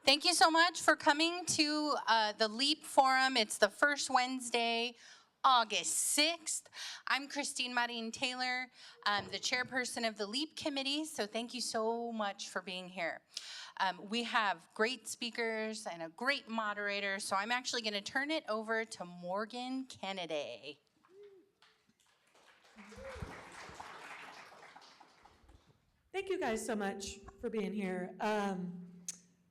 Thank you so much for coming to the LEAP Forum. It's the first Wednesday, August 6th. I'm Christine Marin Taylor, the chairperson of the LEAP committee, so thank you so much for being here. We have great speakers and a great moderator, so I'm actually going to turn it over to Morgan Cannaday. Thank you guys so much for being here.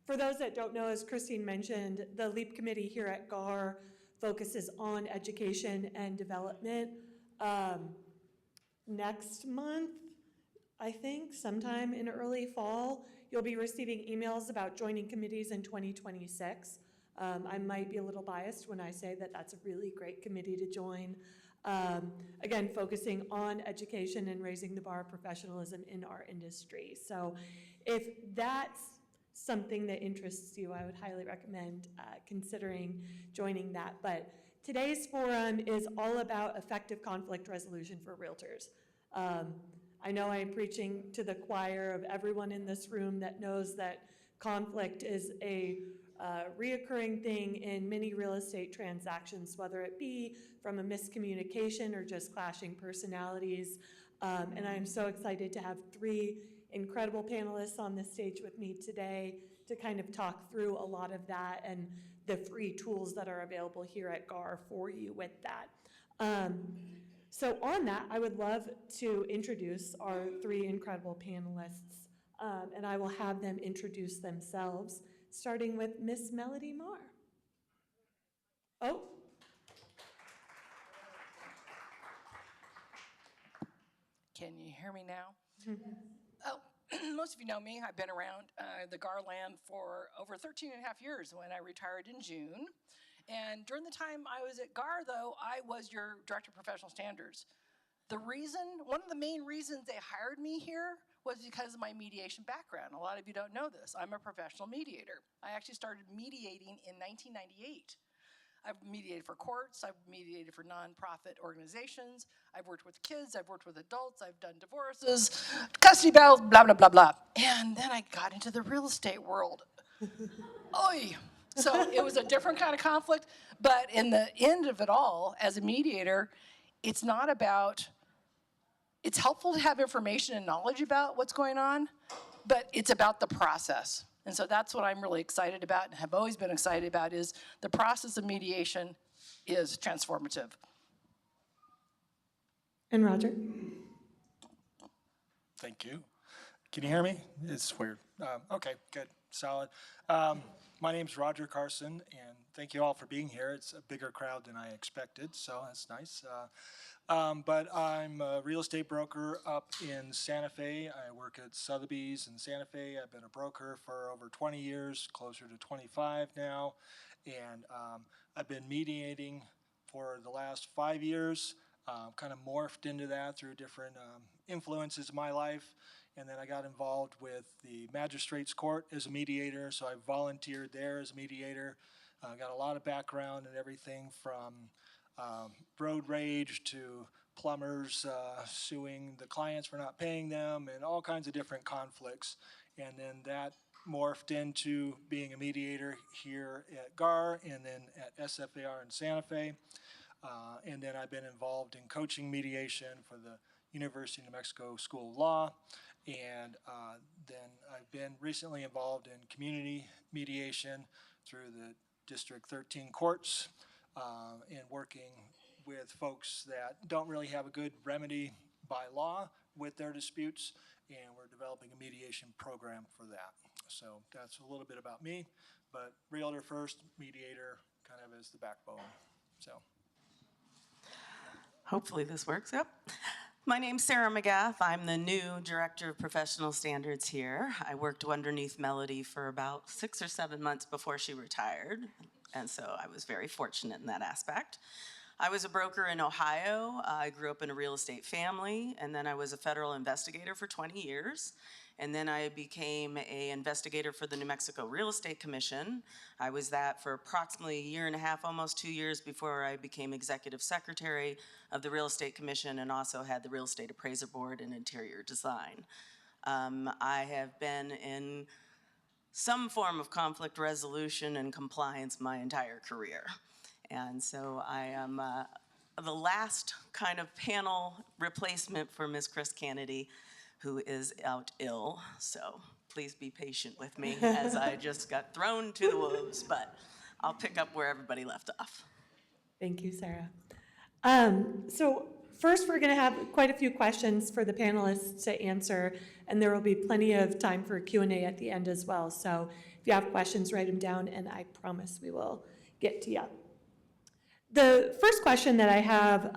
For those that don't know, as Christine mentioned, the LEAP committee here at GAAR focuses on education and development. Next month, I think, sometime in early fall, you'll be receiving emails about joining committees in 2026. I might be a little biased when I say that that's a really great committee to join. Again, focusing on education and raising the bar of professionalism in our industry. So if that's something that interests you, I would highly recommend considering joining that. But today's forum is all about effective conflict resolution for realtors. I know I'm preaching to the choir of everyone in this room that knows that conflict is a reoccurring thing in many real estate transactions, whether it be from a miscommunication or just clashing personalities. And I'm so excited to have three incredible panelists on the stage with me today to kind of talk through a lot of that and the free tools that are available here at GAAR for you with that. So on that, I would love to introduce our three incredible panelists, and I will have them introduce themselves, starting with Miss Melody Marr. Oh. Can you hear me now? Oh, most of you know me. I've been around the GAAR land for over 13 and a half years when I retired in June. And during the time I was at GAAR, though, I was your Director of Professional Standards. One of the main reasons they hired me here was because of my mediation background. A lot of you don't know this. I'm a professional mediator. I actually started mediating in 1998. I've mediated for courts, I've mediated for nonprofit organizations, I've worked with kids, I've worked with adults, I've done divorces, custody battles, blah, blah, blah, blah. And then I got into the real estate world. Oy! So it was a different kind of conflict, but in the end of it all, as a mediator, it's helpful to have information and knowledge about what's going on, but it's about the process. And so that's what I'm really excited about and have always been excited about is the process of mediation is transformative. And Roger. Thank you. Can you hear me? It's weird. Okay, good, solid. My name's Roger Carson, and thank you all for being here. It's a bigger crowd than I expected, so that's nice. But I'm a real estate broker up in Santa Fe. I work at Sotheby's in Santa Fe. I've been a broker for over 20 years, closer to 25 now. And I've been mediating for the last 5 years, kind of morphed into that through different influences in my life. And then I got involved with the magistrate's court as a mediator, so I volunteered there as a mediator. Got a lot of background in everything from road rage to plumbers suing the clients for not paying them and all kinds of different conflicts. And then that morphed into being a mediator here at GAAR and then at SFAR in Santa Fe. And then I've been involved in coaching mediation for the University of New Mexico School of Law. And then I've been recently involved in community mediation through the District 13 courts. And working with folks that don't really have a good remedy by law with their disputes, and we're developing a mediation program for that. So that's a little bit about me, but realtor first, mediator kind of as the backbone. So. Hopefully this works, yep. My name's Sarah McGeath. I'm the new Director of Professional Standards here. I worked underneath Melody for about 6 or 7 months before she retired, and so I was very fortunate in that aspect. I was a broker in Ohio. I grew up in a real estate family, and then I was a federal investigator for 20 years. And then I became an investigator for the New Mexico Real Estate Commission. I was that for approximately a year and a half, almost 2 years before I became executive secretary of the Real Estate Commission and also had the Real Estate Appraiser Board and Interior Design. I have been in some form of conflict resolution and compliance my entire career. And so I am the last kind of panel replacement for Ms. Chris Cannaday, who is out ill. So please be patient with me as I just got thrown to the wolves, but I'll pick up where everybody left off. Thank you, Sarah. So first, we're going to have quite a few questions for the panelists to answer, and there will be plenty of time for Q&A at the end as well. So if you have questions, write them down, and I promise we will get to you. The first question that I have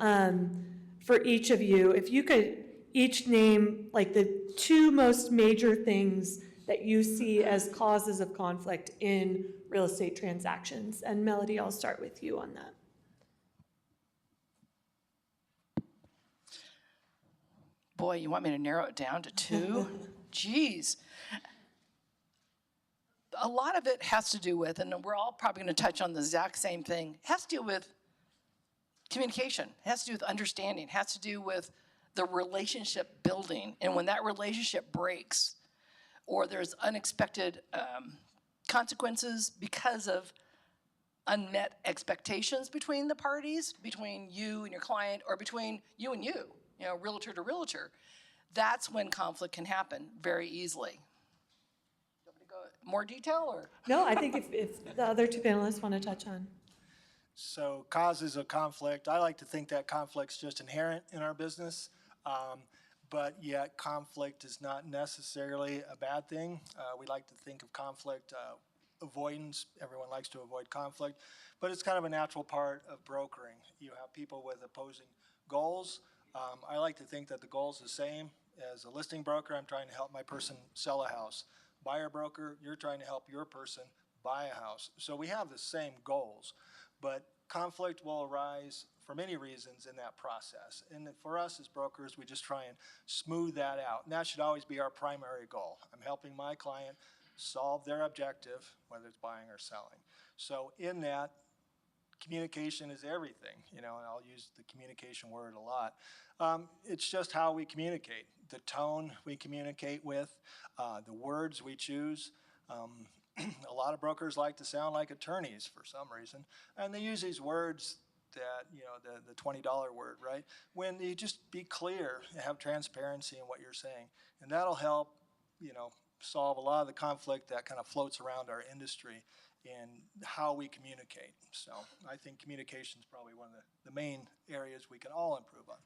for each of you, if you could each name like the two most major things that you see as causes of conflict in real estate transactions. And Melody, I'll start with you on that. Boy, you want me to narrow it down to two? Jeez. A lot of it has to do with, and we're all probably going to touch on the exact same thing, it has to do with communication. It has to do with understanding. It has to do with the relationship building. And when that relationship breaks, or there's unexpected consequences because of unmet expectations between the parties, between you and your client, or between you and you know, realtor to realtor, that's when conflict can happen very easily. You want me to go more detail, or? No, I think if the other two panelists want to touch on. So causes of conflict, I like to think that conflict's just inherent in our business, but yet conflict is not necessarily a bad thing. We like to think of conflict avoidance. Everyone likes to avoid conflict, but it's kind of a natural part of brokering. You have people with opposing goals. I like to think that the goal's the same. As a listing broker, I'm trying to help my person sell a house. Buyer broker, you're trying to help your person buy a house. So we have the same goals, but conflict will arise for many reasons in that process. And for us as brokers, we just try and smooth that out. And that should always be our primary goal. I'm helping my client solve their objective, whether it's buying or selling. So in that, communication is everything, you know, and I'll use the communication word a lot. It's just how we communicate, the tone we communicate with, the words we choose. A lot of brokers like to sound like attorneys for some reason, and they use these words that, you know, the $20 word, right? When you just be clear, have transparency in what you're saying, and that'll help, you know, solve a lot of the conflict that kind of floats around our industry in how we communicate. So I think communication is probably one of the main areas we can all improve on.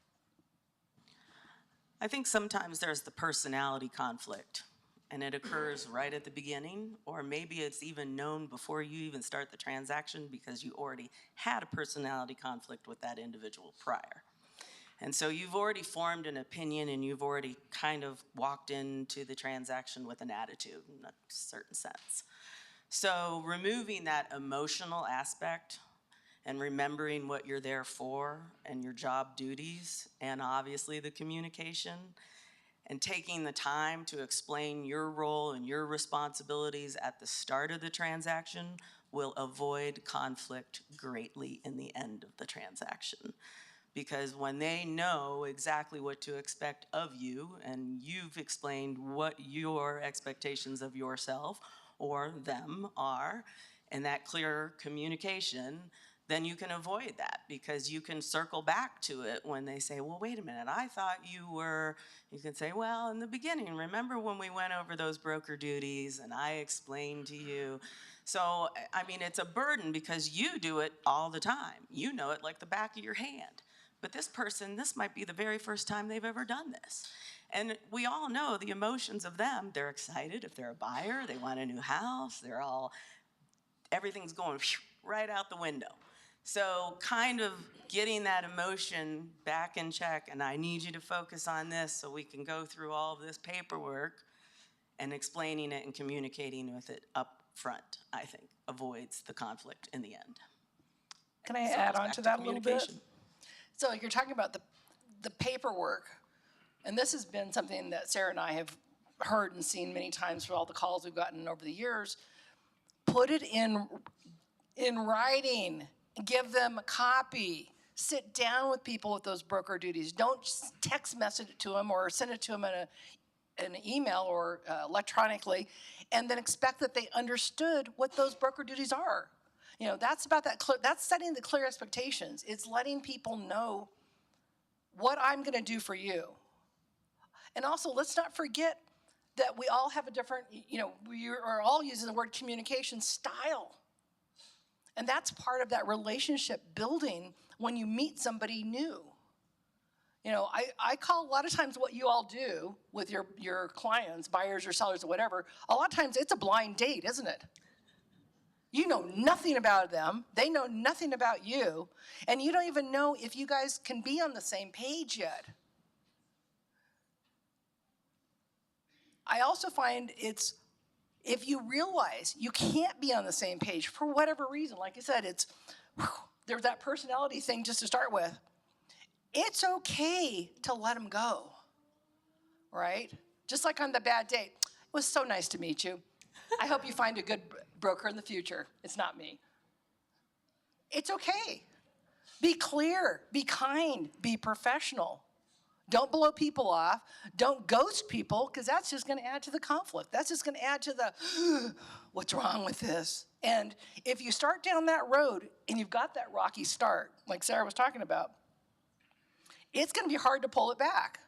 I think sometimes there's the personality conflict, and it occurs right at the beginning, or maybe it's even known before you even start the transaction because you already had a personality conflict with that individual prior. And so you've already formed an opinion, and you've already kind of walked into the transaction with an attitude in a certain sense. So removing that emotional aspect and remembering what you're there for and your job duties, and obviously the communication, and taking the time to explain your role and your responsibilities at the start of the transaction will avoid conflict greatly in the end of the transaction. Because when they know exactly what to expect of you, and you've explained what your expectations of yourself or them are, and that clear communication, then you can avoid that, because you can circle back to it when they say, well, wait a minute, I thought you were, you can say, well, in the beginning, remember when we went over those broker duties and I explained to you. So, I mean, it's a burden because you do it all the time. You know it like the back of your hand. But this person, this might be the very first time they've ever done this. And we all know the emotions of them. They're excited if they're a buyer, they want a new house, they're all, everything's going right out the window. So kind of getting that emotion back in check, and I need you to focus on this so we can go through all of this paperwork, and explaining it and communicating with it up front, I think, avoids the conflict in the end. Can I So add it's on back to that a little bit? communication. So you're talking about the paperwork, and this has been something that Sarah and I have heard and seen many times for all the calls we've gotten over the years. Put it in writing. Give them a copy. Sit down with people with those broker duties. Don't just text message it to them or send it to them an email or electronically, and then expect that they understood what those broker duties are. You know, that's about that. That's setting the clear expectations. It's letting people know what I'm going to do for you. And also, let's not forget that we all have a different, you know, we are all using the word communication style. And that's part of that relationship building when you meet somebody new. You know, I call a lot of times what you all do with your clients, buyers or sellers or whatever, a lot of times it's a blind date, isn't it? You know nothing about them, they know nothing about you, and you don't even know if you guys can be on the same page yet. I also find it's, if you realize you can't be on the same page for whatever reason, like I said, it's, there's that personality thing just to start with. It's okay to let them go, right? Just like on the bad date. It was so nice to meet you. I hope you find a good broker in the future. It's not me. It's okay. Be clear, be kind, be professional. Don't blow people off. Don't ghost people, because that's just going to add to the conflict. That's just going to add to the, what's wrong with this? And if you start down that road and you've got that rocky start, like Sarah was talking about, it's going to be hard to pull it back.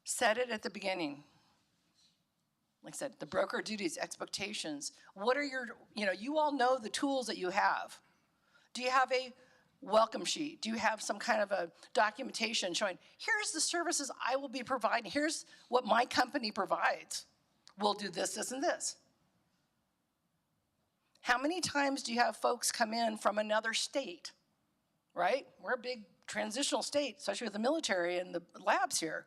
Set it at the beginning. Like I said, the broker duties, expectations. What are your, you all know the tools that you have. Do you have a welcome sheet? Do you have some kind of a documentation showing, here's the services I will be providing, here's what my company provides. We'll do this, this, and this. How many times do you have folks come in from another state, right? We're a big transitional state, especially with the military and the labs here,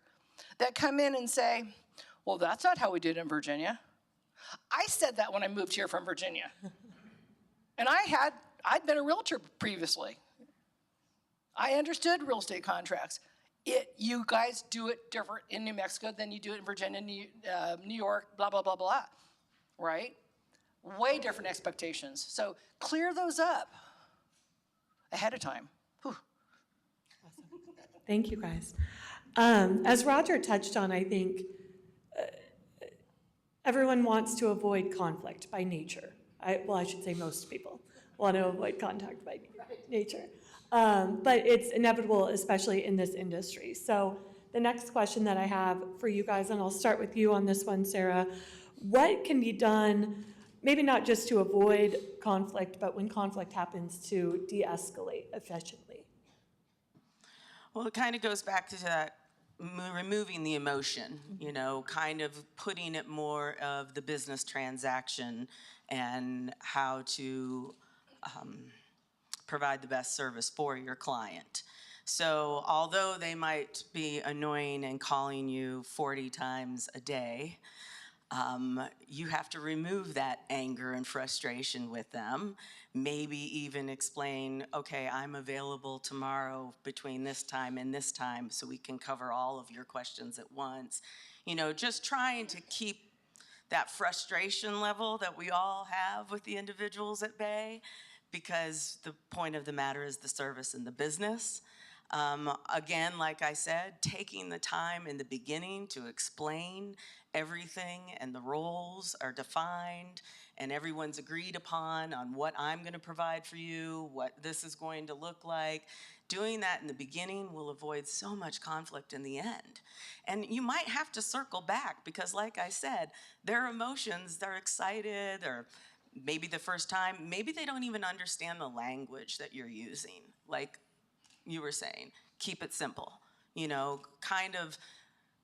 that come in and say, well, that's not how we did it in Virginia. I said that when I moved here from Virginia. And I'd been a realtor previously. I understood real estate contracts. You guys do it different in New Mexico than you do it in Virginia, New York, blah, blah, blah, blah, right? Way different expectations. So clear those up ahead of time. Whew. Awesome. Thank you, guys. As Roger touched on, I think everyone wants to avoid conflict by nature. I should say most people want to avoid contact by nature. But it's inevitable, especially in this industry. So the next question that I have for you guys, and I'll start with you on this one, Sarah, what can be done, maybe not just to avoid conflict, but when conflict happens, to de-escalate efficiently? Well, it kind of goes back to that removing the emotion, kind of putting it more of the business transaction and how to provide the best service for your client. So although they might be annoying and calling you 40 times a day, you have to remove that anger and frustration with them. Maybe even explain, okay, I'm available tomorrow between this time and this time so we can cover all of your questions at once. Just trying to keep that frustration level that we all have with the individuals at bay, because the point of the matter is the service and the business. Again, like I said, taking the time in the beginning to explain everything and the roles are defined and everyone's agreed upon on what I'm going to provide for you, what this is going to look like. Doing that in the beginning will avoid so much conflict in the end. And you might have to circle back because, like I said, their emotions, they're excited, or maybe the first time, maybe they don't even understand the language that you're using. Like you were saying, keep it simple. Kind of,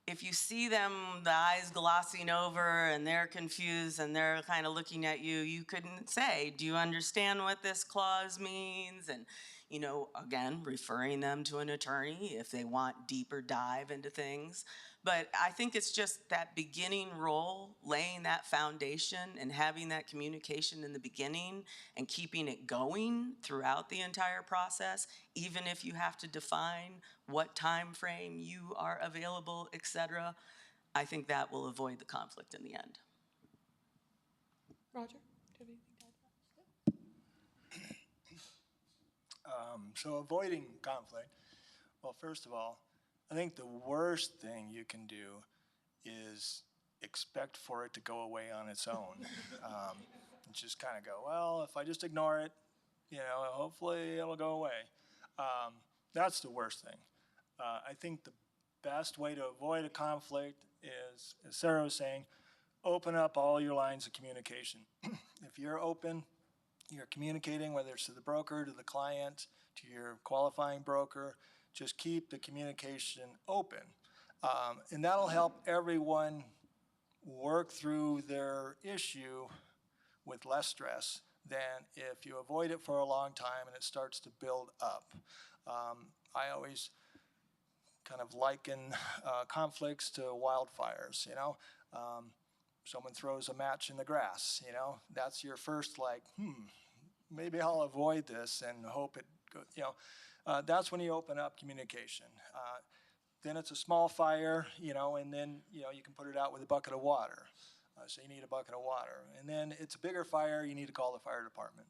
if you see them, the eyes glossing over and they're confused and they're kind of looking at you, you couldn't say, do you understand what this clause means? And, again, referring them to an attorney if they want deeper dive into things. But I think it's just that beginning role, laying that foundation and having that communication in the beginning and keeping it going throughout the entire process, even if you have to define what time frame you are available, etc. I think that will avoid the conflict in the end. Roger, do you have anything to add? So avoiding conflict, well, first of all, I think the worst thing you can do is expect for it to go away on its own. And just kind of go, well, if I just ignore it, hopefully it'll go away. That's the worst thing. I think the best way to avoid a conflict is, as Sarah was saying, open up all your lines of communication. If you're open, you're communicating, whether it's to the broker, to the client, to your qualifying broker, just keep the communication open. And that'll help everyone work through their issue with less stress than if you avoid it for a long time and it starts to build up. I always kind of liken conflicts to wildfires, someone throws a match in the grass, that's your first maybe I'll avoid this and hope it goes, that's when you open up communication. Then it's a small fire, and then, you can put it out with a bucket of water. So you need a bucket of water. And then it's a bigger fire, you need to call the fire department.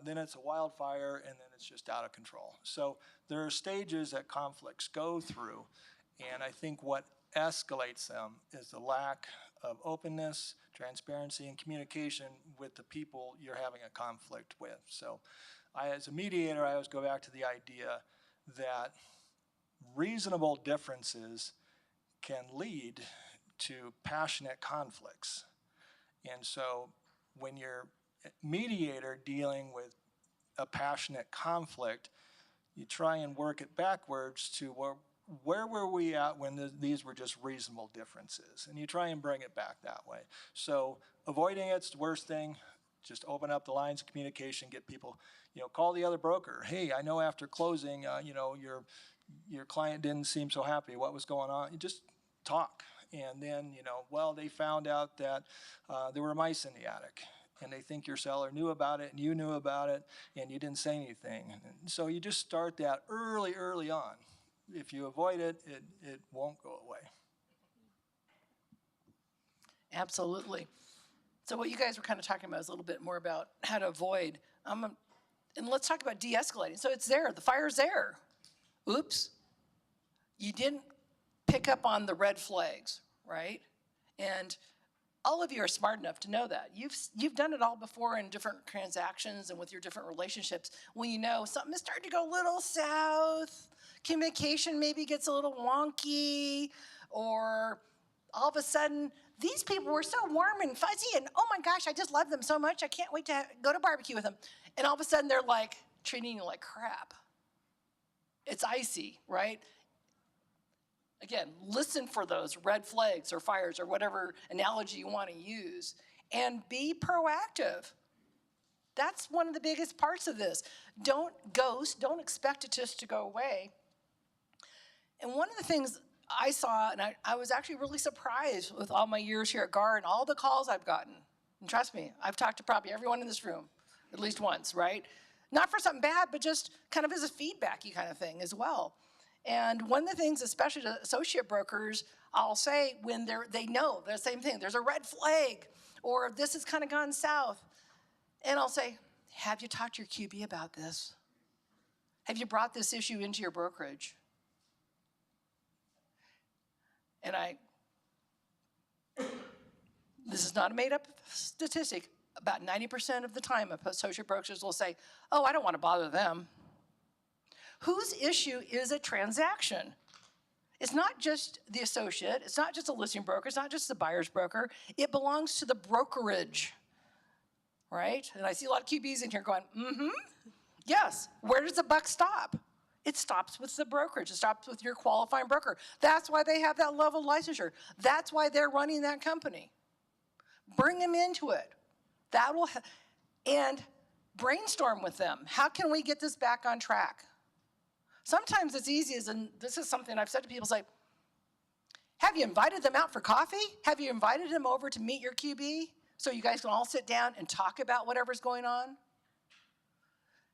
Then it's a wildfire, and then it's just out of control. So there are stages that conflicts go through, and I think what escalates them is the lack of openness, transparency, and communication with the people you're having a conflict with. So as a mediator, I always go back to the idea that reasonable differences can lead to passionate conflicts. And so when you're a mediator dealing with a passionate conflict, you try and work it backwards to where were we at when these were just reasonable differences? And you try and bring it back that way. So avoiding it's the worst thing. Just open up the lines of communication, get people, call the other broker. Hey, I know after closing, your client didn't seem so happy. What was going on? You just talk. And then, they found out that there were mice in the attic. And they think your seller knew about it, and you knew about it, and you didn't say anything. And so you just start that early on. If you avoid it, it won't go away. Absolutely. So what you guys were kind of talking about is a little bit more about how to avoid. And let's talk about de-escalating. So it's there. The fire's there. Oops. You didn't pick up on the red flags, right? And all of you are smart enough to know that. You've done it all before in different transactions and with your different relationships. When you know something is starting to go a little south, communication maybe gets a little wonky, or all of a sudden, these people were so warm and fuzzy, and oh my gosh, I just love them so much, I can't wait to go to barbecue with them. And all of a sudden, they're like treating you like crap. It's icy, right? Again, listen for those red flags or fires or whatever analogy you want to use, and be proactive. That's one of the biggest parts of this. Don't ghost, don't expect it just to go away. And one of the things I saw, and I was actually really surprised with all my years here at GAAR and all the calls I've gotten. And trust me, I've talked to probably everyone in this room at least once, right? Not for something bad, but just kind of as a feedbacky kind of thing as well. And one of the things, especially to associate brokers, I'll say when they know the same thing, there's a red flag, or this has kind of gone south. And I'll say, have you talked to your QB about this? Have you brought this issue into your brokerage? And this is not a made up statistic, about 90% of the time associate brokers will say, oh, I don't want to bother them. Whose issue is a transaction? It's not just the associate, it's not just a listing broker, it's not just the buyer's broker, it belongs to the brokerage, right? And I see a lot of QBs in here going, yes, where does the buck stop? It stops with the brokerage. It stops with your qualifying broker. That's why they have that level of licensure. That's why they're running that company. Bring them into it. And brainstorm with them. How can we get this back on track? Sometimes it's easy and this is something I've said to people, like, have you invited them out for coffee? Have you invited them over to meet your QB so you guys can all sit down and talk about whatever's going on?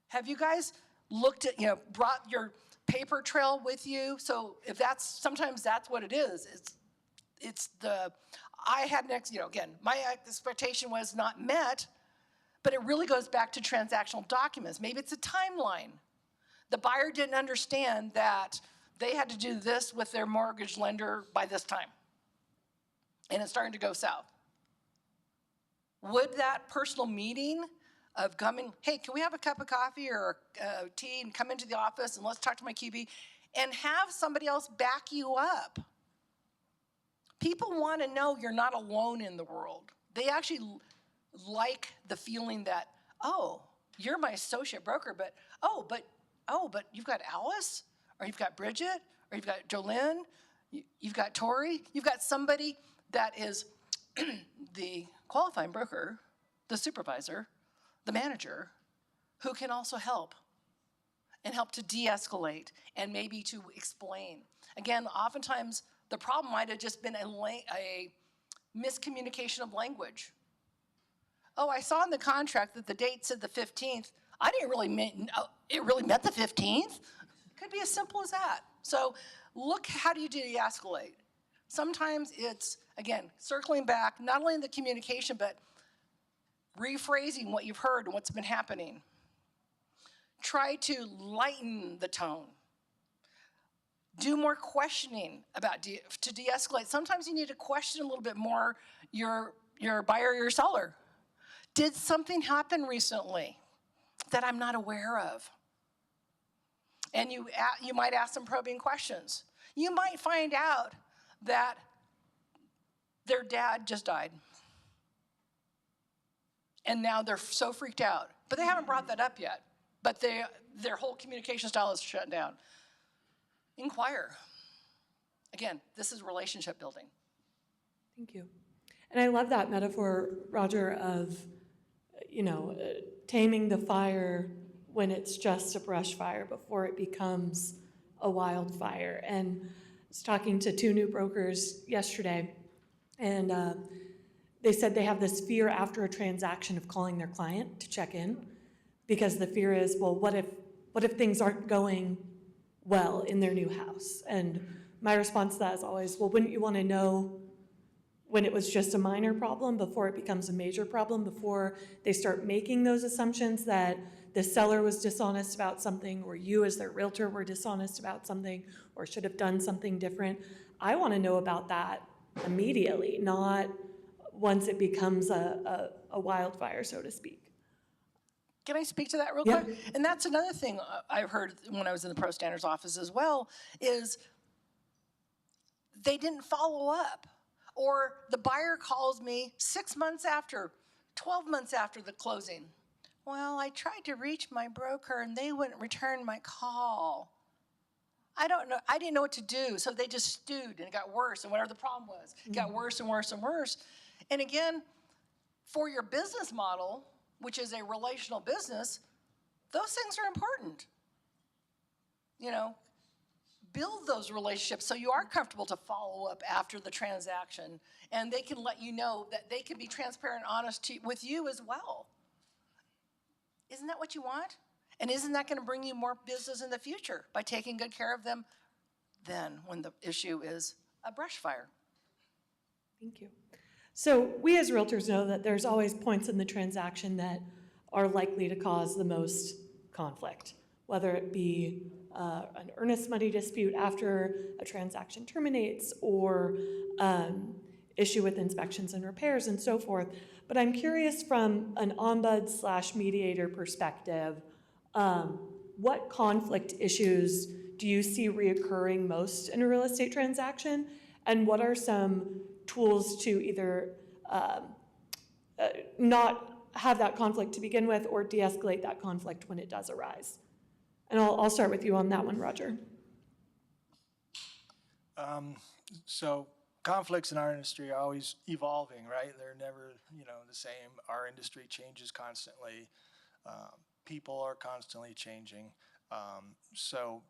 Have you guys looked at, brought your paper trail with you? So if sometimes that's what it is. Again, my expectation was not met, but it really goes back to transactional documents. Maybe it's a timeline. The buyer didn't understand that they had to do this with their mortgage lender by this time. And it's starting to go south. Would that personal meeting of coming, hey, can we have a cup of coffee or tea and come into the office and let's talk to my QB and have somebody else back you up? People want to know you're not alone in the world. They actually like the feeling that, oh, you're my associate broker, but you've got Alice, or you've got Bridget, or you've got Jolynn, you've got Tori, you've got somebody that is the qualifying broker, the supervisor, the manager, who can also help and help to de-escalate and maybe to explain. Again, oftentimes the problem might have just been a miscommunication of language. Oh, I saw in the contract that the date said the 15th. I didn't really mean, it really meant the 15th? Could be as simple as that. So look, how do you de-escalate? Sometimes it's, again, circling back, not only in the communication, but rephrasing what you've heard and what's been happening. Try to lighten the tone. Do more questioning about to de-escalate. Sometimes you need to question a little bit more your buyer or your seller. Did something happen recently that I'm not aware of? And you might ask some probing questions. You might find out that their dad just died. And now they're so freaked out. But they haven't brought that up yet. But their whole communication style is shut down. Inquire. Again, this is relationship building. Thank you. And I love that metaphor, Roger, of, taming the fire when it's just a brush fire before it becomes a wildfire. And I was talking to two new brokers yesterday, and they said they have this fear after a transaction of calling their client to check in, because the fear is, well, what if things aren't going well in their new house? And my response to that is always, well, wouldn't you want to know when it was just a minor problem before it becomes a major problem, before they start making those assumptions that the seller was dishonest about something, or you as their realtor were dishonest about something, or should have done something different? I want to know about that immediately, not once it becomes a wildfire, so to speak. Can I speak to that real Yeah. quick? And that's another thing I've heard when I was in the Pro Standards office as well, is they didn't follow up. Or the buyer calls me 6 months after, 12 months after the closing. Well, I tried to reach my broker and they wouldn't return my call. I don't know, I didn't know what to do. So they just stewed and it got worse, and whatever the problem was, it got worse and worse and worse. And again, for your business model, which is a relational business, those things are important. Build those relationships so you are comfortable to follow up after the transaction, and they can let you know that they can be transparent and honest with you as well. Isn't that what you want? And isn't that going to bring you more business in the future by taking good care of them then when the issue is a brush fire? Thank you. So we as realtors know that there's always points in the transaction that are likely to cause the most conflict, whether it be an earnest money dispute after a transaction terminates, or issue with inspections and repairs and so forth. But I'm curious, from an ombud/mediator perspective, what conflict issues do you see reoccurring most in a real estate transaction? And what are some tools to either not have that conflict to begin with, or de-escalate that conflict when it does arise? And I'll start with you on that one, Roger. So conflicts in our industry are always evolving, right? They're never, the same. Our industry changes constantly. People are constantly changing. So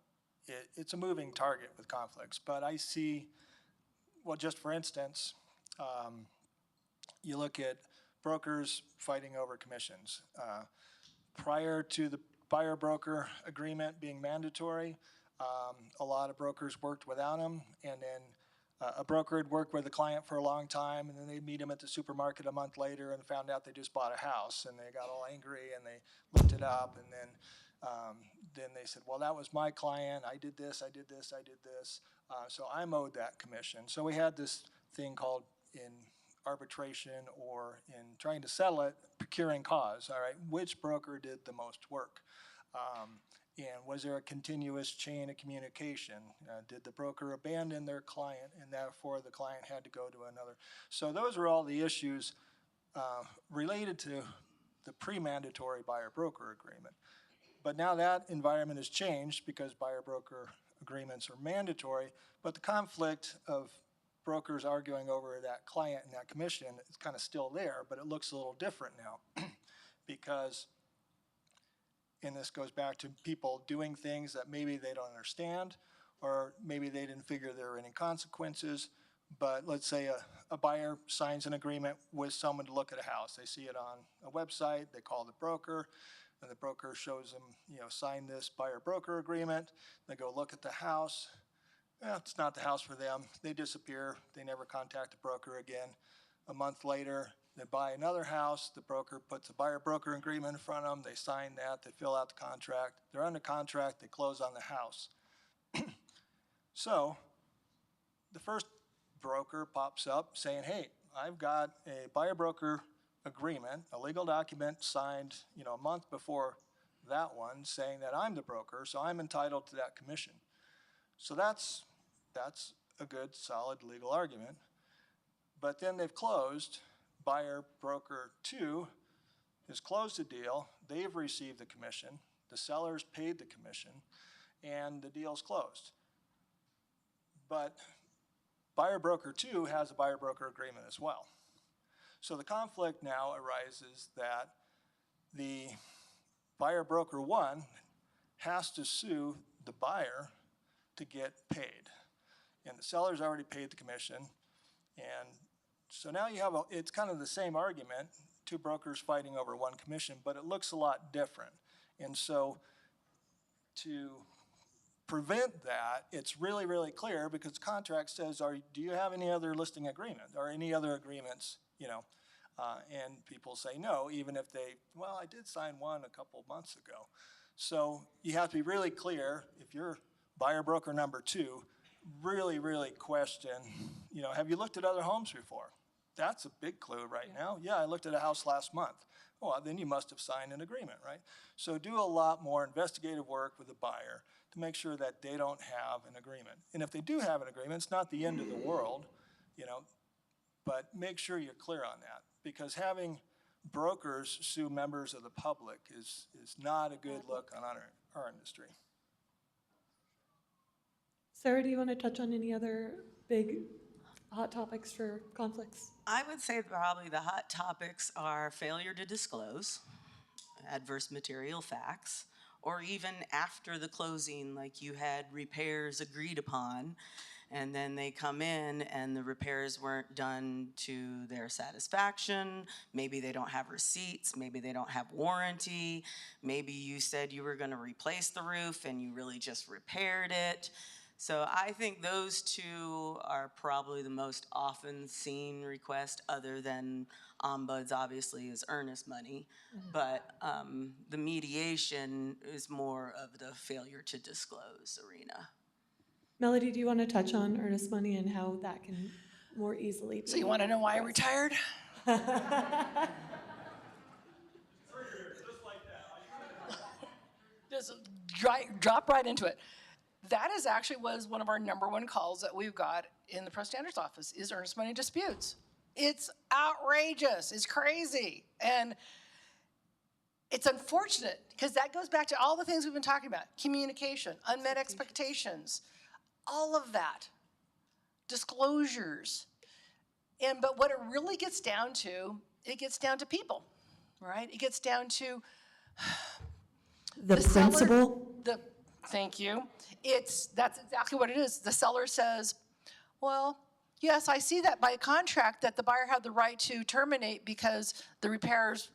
it's a moving target with conflicts. But I see, well, just for instance, you look at brokers fighting over commissions. Prior to the buyer-broker agreement being mandatory, a lot of brokers worked without them, and then a broker had worked with a client for a long time, and then they'd meet him at the supermarket a month later and found out they just bought a house, and they got all angry and they looked it up, and then Then they said, well, that was my client. I did this, I did this, I did this. So I'm owed that commission. So we had this thing called in arbitration or in trying to settle it, procuring cause. All right, which broker did the most work? And was there a continuous chain of communication? Did the broker abandon their client and therefore the client had to go to another? So those are all the issues related to the pre-mandatory buyer-broker agreement. But now that environment has changed because buyer-broker agreements are mandatory, but the conflict of brokers arguing over that client and that commission is kind of still there, but it looks a little different now because, and this goes back to people doing things that maybe they don't understand or maybe they didn't figure there were any consequences. But let's say a buyer signs an agreement with someone to look at a house. They see it on a website, they call the broker, and the broker shows them, sign this buyer-broker agreement. They go look at the house. It's not the house for them. They disappear. They never contact the broker again. A month later, they buy another house. The broker puts a buyer-broker agreement in front of them. They sign that. They fill out the contract. They're under contract. They close on the house. So the first broker pops up saying, hey, I've got a buyer-broker agreement, a legal document signed, a month before that one saying that I'm the broker, so I'm entitled to that commission. So that's a good, solid legal argument. But then they've closed. Buyer broker 2 has closed the deal. They've received the commission. The seller's paid the commission, and the deal's closed. But buyer broker 2 has a buyer broker agreement as well. So the conflict now arises that the buyer broker 1 has to sue the buyer to get paid. And the seller's already paid the commission. And so now you have, it's kind of the same argument, 2 brokers fighting over 1 commission, but it looks a lot different. And so to prevent that, it's really, really clear because the contract says, do you have any other listing agreement or any other agreements, and people say no, even if I did sign one a couple months ago. So you have to be really clear if you're buyer broker number 2, really, really question, have you looked at other homes before? That's a big clue right now. Yeah, I looked at a house last month. Well, then you must have signed an agreement, right? So do a lot more investigative work with the buyer to make sure that they don't have an agreement. And if they do have an agreement, it's not the end of the world, but make sure you're clear on that because having brokers sue members of the public is not a good look on our industry. Sarah, do you want to touch on any other big hot topics for conflicts? I would say probably the hot topics are failure to disclose, adverse material facts, or even after the closing, like you had repairs agreed upon, and then they come in and the repairs weren't done to their satisfaction. Maybe they don't have receipts, maybe they don't have warranty, maybe you said you were going to replace the roof and you really just repaired it. So I think those 2 are probably the most often seen request, other than ombuds obviously is earnest money. But the mediation is more of the failure to disclose arena. Melody, do you want to touch on earnest money and how that can more easily be? So you want to know why I retired? Just drop right into it. That was one of our #1 calls that we've got in the press standards office is earnest money disputes. It's outrageous. It's crazy. And it's unfortunate because that goes back to all the things we've been talking about. Communication, unmet expectations, all of that. Disclosures. But what it really gets down to, it gets down to people, right? It gets down to the principal. Thank you. That's exactly what it is. The seller says, well, yes, I see that by contract that the buyer had the right to terminate because the repairs,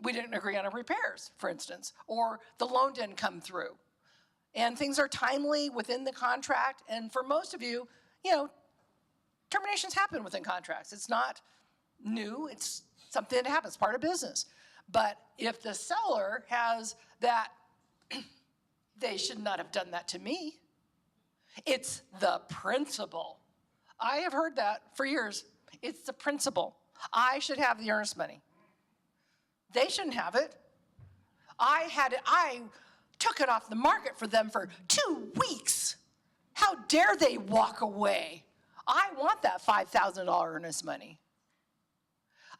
we didn't agree on repairs, for instance, or the loan didn't come through. And things are timely within the contract. And for most of you, terminations happen within contracts. It's not new. It's something that happens, part of business. But if the seller has that They should not have done that to me. It's the principal. I have heard that for years. It's the principal. I should have the earnest money. They shouldn't have it. I took it off the market for them for 2 weeks. How dare they walk away? I want that $5,000 earnest money.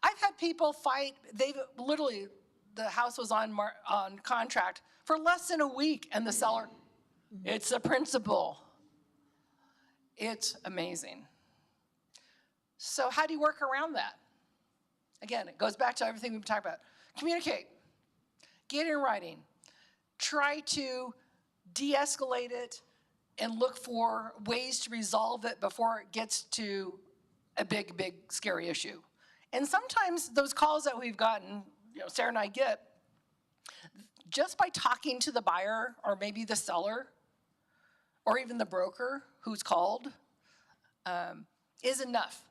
I've had people fight. They've literally, the house was on contract for less than a week, and the seller, it's the principal. It's amazing. So how do you work around that? Again, it goes back to everything we've talked about. Communicate. Get in writing. Try to de-escalate it and look for ways to resolve it before it gets to a big, big, scary issue. And sometimes those calls that we've gotten, Sarah and I get, just by talking to the buyer or maybe the seller or even the broker who's called is enough.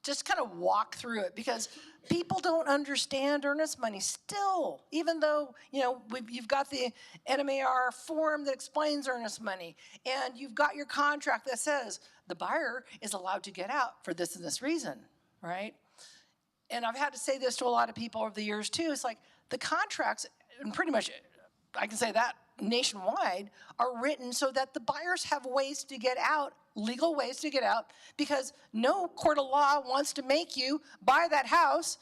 Just kind of walk through it, because people don't understand earnest money still, even though, you've got the NMAR form that explains earnest money, and you've got your contract that says the buyer is allowed to get out for this and this reason, right? And I've had to say this to a lot of people over the years too. It's like the contracts, and pretty much I can say that nationwide, are written so that the buyers have ways to get out, legal ways to get out, because no court of law wants to make you buy that house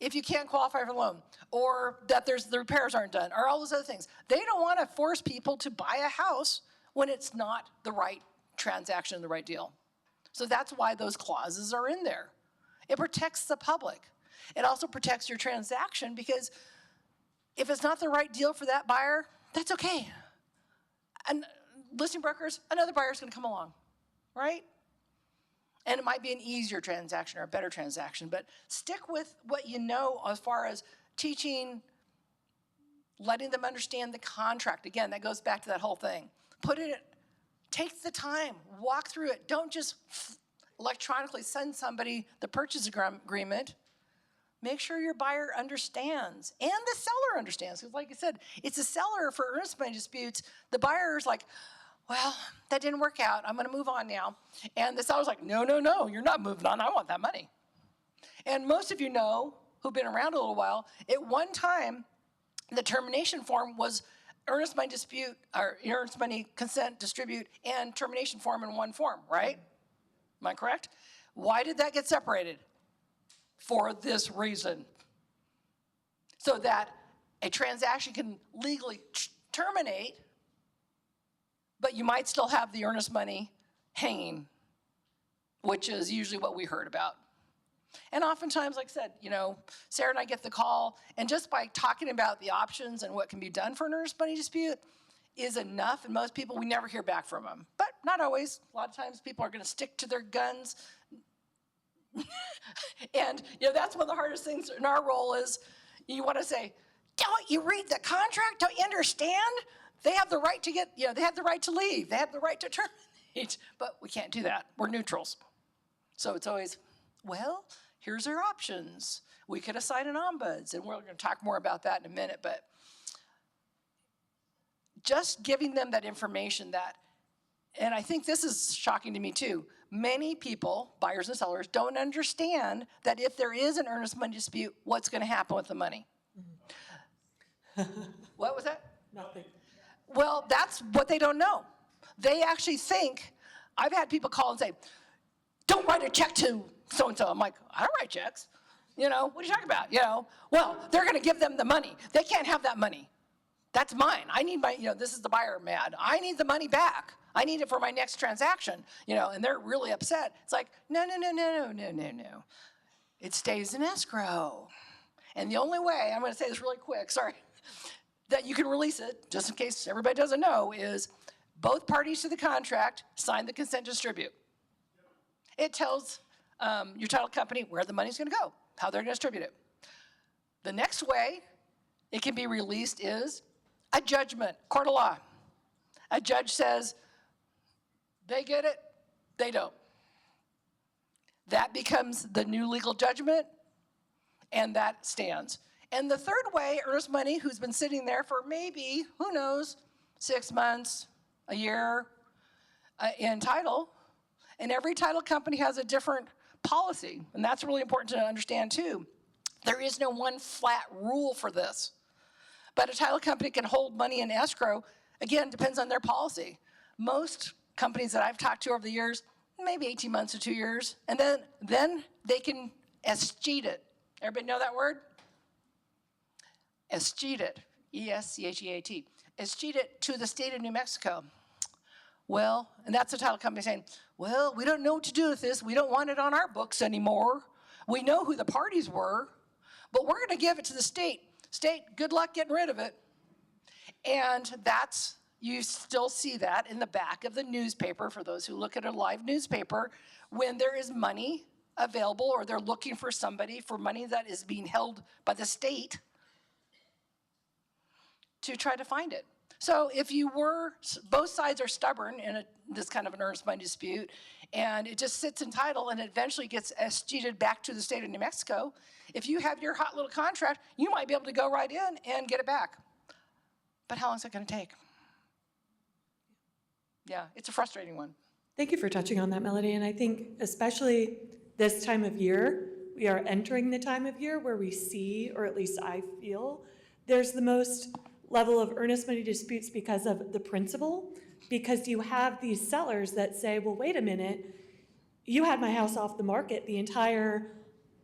if you can't qualify for a loan, or that the repairs aren't done, or all those other things. They don't want to force people to buy a house when it's not the right transaction, the right deal. So that's why those clauses are in there. It protects the public. It also protects your transaction, because if it's not the right deal for that buyer, that's okay. And listing brokers, another buyer's going to come along, right? And it might be an easier transaction or a better transaction, but stick with what you know as far as teaching, letting them understand the contract. Again, that goes back to that whole thing. Take the time, walk through it. Don't just electronically send somebody the purchase agreement. Make sure your buyer understands and the seller understands. Because like I said, it's a seller for earnest money disputes. The buyer's like, well, that didn't work out. I'm going to move on now. And the seller's like, no, you're not moving on. I want that money. And most of you know, who've been around a little while, at one time, the termination form was earnest money dispute, or earnest money consent, distribute, and termination form in one form, right? Am I correct? Why did that get separated? For this reason. So that a transaction can legally terminate, but you might still have the earnest money hanging, which is usually what we heard about. And oftentimes, like I said, Sarah and I get the call, and just by talking about the options and what can be done for an earnest money dispute is enough. And most people, we never hear back from them. But not always. A lot of times people are going to stick to their guns. And that's one of the hardest things in our role is you want to say, don't you read the contract? Don't you understand? They have the right to they have the right to leave. They have the right to terminate. But we can't do that. We're neutrals. So it's always, well, here's our options. We could assign an ombuds, and we're going to talk more about that in a minute. But just giving them that information and I think this is shocking to me too, many people, buyers and sellers, don't understand that if there is an earnest money dispute, what's going to happen with the money. What was that? Nothing. Well, that's what they don't know. They actually think, I've had people call and say, don't write a check to so-and-so. I'm like, I don't write checks. What are you talking about? Well, they're going to give them the money. They can't have that money. That's mine. I need my, this is the buyer mad. I need the money back. I need it for my next transaction, and they're really upset. It's like, no. It stays in escrow. And the only way, I'm going to say this really quick, sorry, that you can release it, just in case everybody doesn't know, is both parties to the contract sign the consent to distribute. It tells your title company where the money's going to go, how they're going to distribute it. The next way it can be released is a judgment, court of law. A judge says, they get it, they don't. That becomes the new legal judgment, and that stands. And the third way, earnest money, who's been sitting there for maybe, who knows, 6 months, a year in title. And every title company has a different policy. And that's really important to understand too. There is no one flat rule for this. But a title company can hold money in escrow, again, depends on their policy. Most companies that I've talked to over the years, maybe 18 months to 2 years, and then they can escheat it. Everybody know that word? Escheat it, E-S-C-H-E-A-T. Escheat it to the state of New Mexico. Well, and that's the title company saying, well, we don't know what to do with this. We don't want it on our books anymore. We know who the parties were, but we're going to give it to the state. State, good luck getting rid of it. And that's, you still see that in the back of the newspaper for those who look at a live newspaper when there is money available or they're looking for somebody for money that is being held by the state to try to find it. So if you were, both sides are stubborn in this kind of an earnest money dispute, and it just sits in title and eventually gets escheated back to the state of New Mexico, if you have your hot little contract, you might be able to go right in and get it back. But how long is it going to take? Yeah, it's a frustrating one. Thank you for touching on that, Melody. And I think especially this time of year, we are entering the time of year where we see, or at least I feel, there's the most level of earnest money disputes because of the principle, because you have these sellers that say, well, wait a minute, you had my house off the market the entire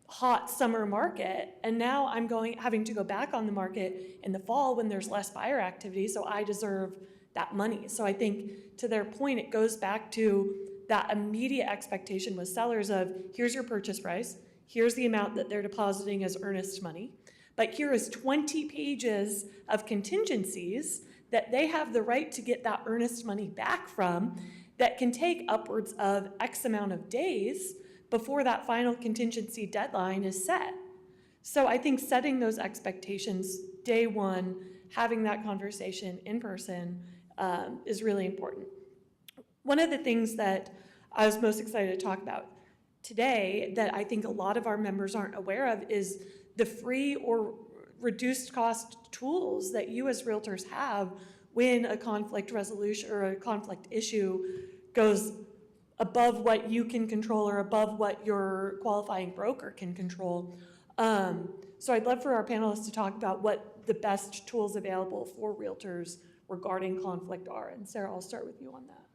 hot summer market, and now I'm having to go back on the market in the fall when there's less buyer activity, so I deserve that money. So I think to their point, it goes back to that immediate expectation with sellers of, here's your purchase price, here's the amount that they're depositing as earnest money, but here is 20 pages of contingencies that they have the right to get that earnest money back from that can take upwards of X amount of days before that final contingency deadline is set. So I think setting those expectations day one, having that conversation in person is really important. One of the things that I was most excited to talk about today that I think a lot of our members aren't aware of is the free or reduced cost tools that you as realtors have when a conflict resolution or a conflict issue goes above what you can control or above what your qualifying broker can control. So I'd love for our panelists to talk about what the best tools available for realtors regarding conflict are. And Sarah, I'll start with you on that.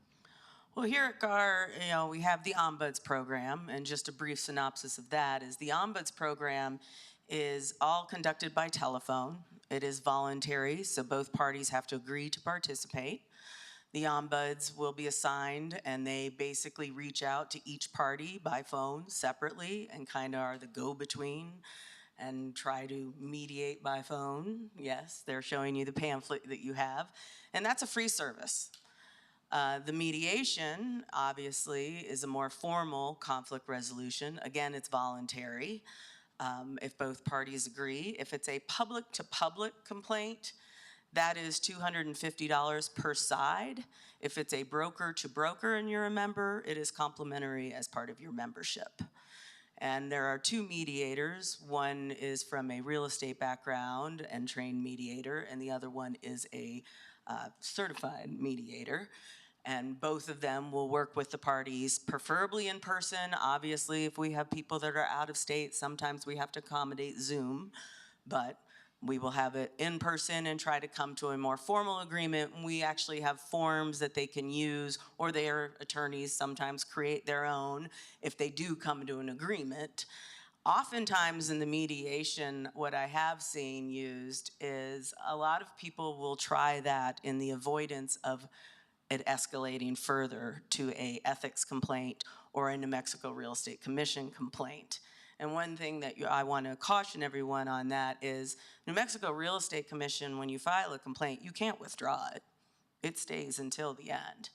Well, here at GAAR, we have the Ombuds program, and just a brief synopsis of that is the Ombuds program is all conducted by telephone. It is voluntary, so both parties have to agree to participate. The ombuds will be assigned, and they basically reach out to each party by phone separately and kind of are the go-between and try to mediate by phone. Yes, they're showing you the pamphlet that you have, and that's a free service. The mediation, obviously, is a more formal conflict resolution. Again, it's voluntary if both parties agree. If it's a public-to-public complaint, that is $250 per side. If it's a broker-to-broker and you're a member, it is complimentary as part of your membership. And there are two mediators. One is from a real estate background and trained mediator, and the other one is a certified mediator. And both of them will work with the parties, preferably in person. Obviously, if we have people that are out of state, sometimes we have to accommodate Zoom, but we will have it in person and try to come to a more formal agreement. We actually have forms that they can use, or their attorneys sometimes create their own if they do come to an agreement. Oftentimes in the mediation, what I have seen used is a lot of people will try that in the avoidance of it escalating further to a ethics complaint or a New Mexico Real Estate Commission complaint. And one thing that I want to caution everyone on that is New Mexico Real Estate Commission, when you file a complaint, you can't withdraw it. It stays until the end.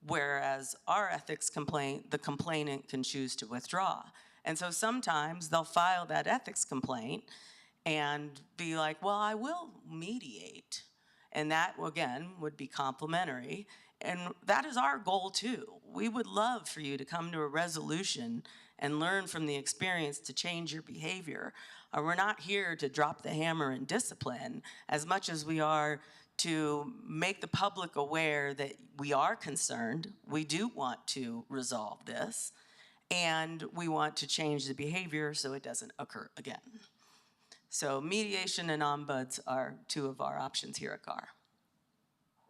Whereas our ethics complaint, the complainant can choose to withdraw. And so sometimes they'll file that ethics complaint and be like, well, I will mediate. And that, again, would be complimentary. And that is our goal, too. We would love for you to come to a resolution and learn from the experience to change your behavior. We're not here to drop the hammer in discipline as much as we are to make the public aware that we are concerned, we do want to resolve this, and we want to change the behavior so it doesn't occur again. So mediation and ombuds are two of our options here at GAAR.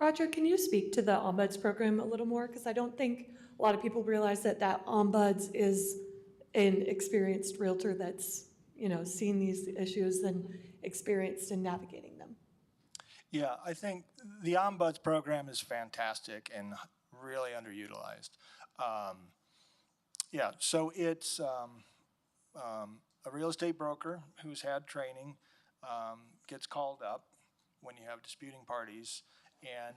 Roger, can you speak to the ombuds program a little more? Because I don't think a lot of people realize that ombuds is an experienced realtor that's, seen these issues and experienced in navigating them. Yeah, I think the ombuds program is fantastic and really underutilized. Yeah, so it's a real estate broker who's had training gets called up when you have disputing parties, and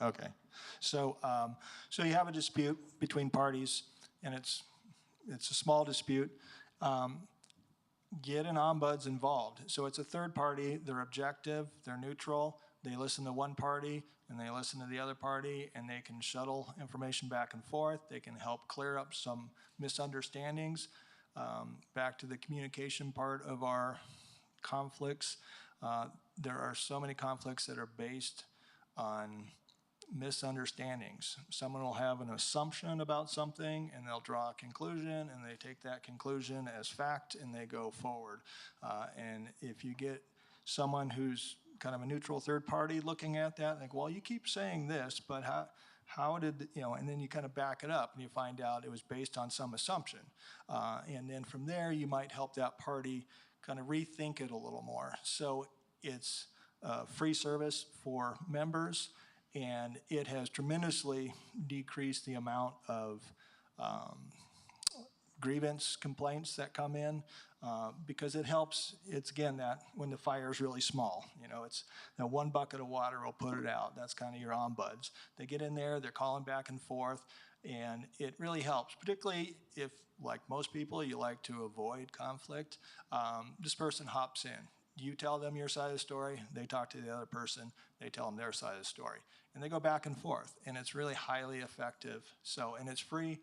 okay, so you have a dispute between parties, and it's a small dispute. Get an ombuds involved. So it's a third party. They're objective. They're neutral. They listen to one party and they listen to the other party, and they can shuttle information back and forth. They can help clear up some misunderstandings. Back to the communication part of our conflicts. There are so many conflicts that are based on misunderstandings. Someone will have an assumption about something and they'll draw a conclusion, and they take that conclusion as fact and they go forward. And if you get someone who's kind of a neutral third party looking at that, like, well, you keep saying this, but how did, and then you kind of back it up and you find out it was based on some assumption. And then from there, you might help that party kind of rethink it a little more. So it's a free service for members, and it has tremendously decreased the amount of grievance complaints that come in because it helps. It's, again, that when the fire is really small, it's that one bucket of water will put it out. That's kind of your ombuds. They get in there, they're calling back and forth, and it really helps, particularly if, like most people, you like to avoid conflict. This person hops in. You tell them your side of the story, they talk to the other person, they tell them their side of the story. And they go back and forth, and it's really highly effective. So, and it's free,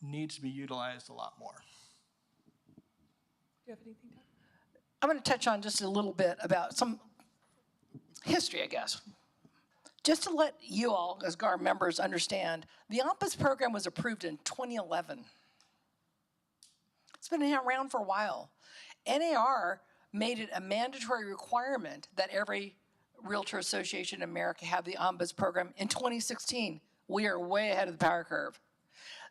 needs to be utilized a lot more. Do you have anything to add? I'm going to touch on just a little bit about some history, I guess. Just to let you all, as GAAR members, understand, the Ombuds program was approved in 2011. It's been around for a while. NAR made it a mandatory requirement that every Realtor Association in America have the Ombuds program in 2016. We are way ahead of the power curve.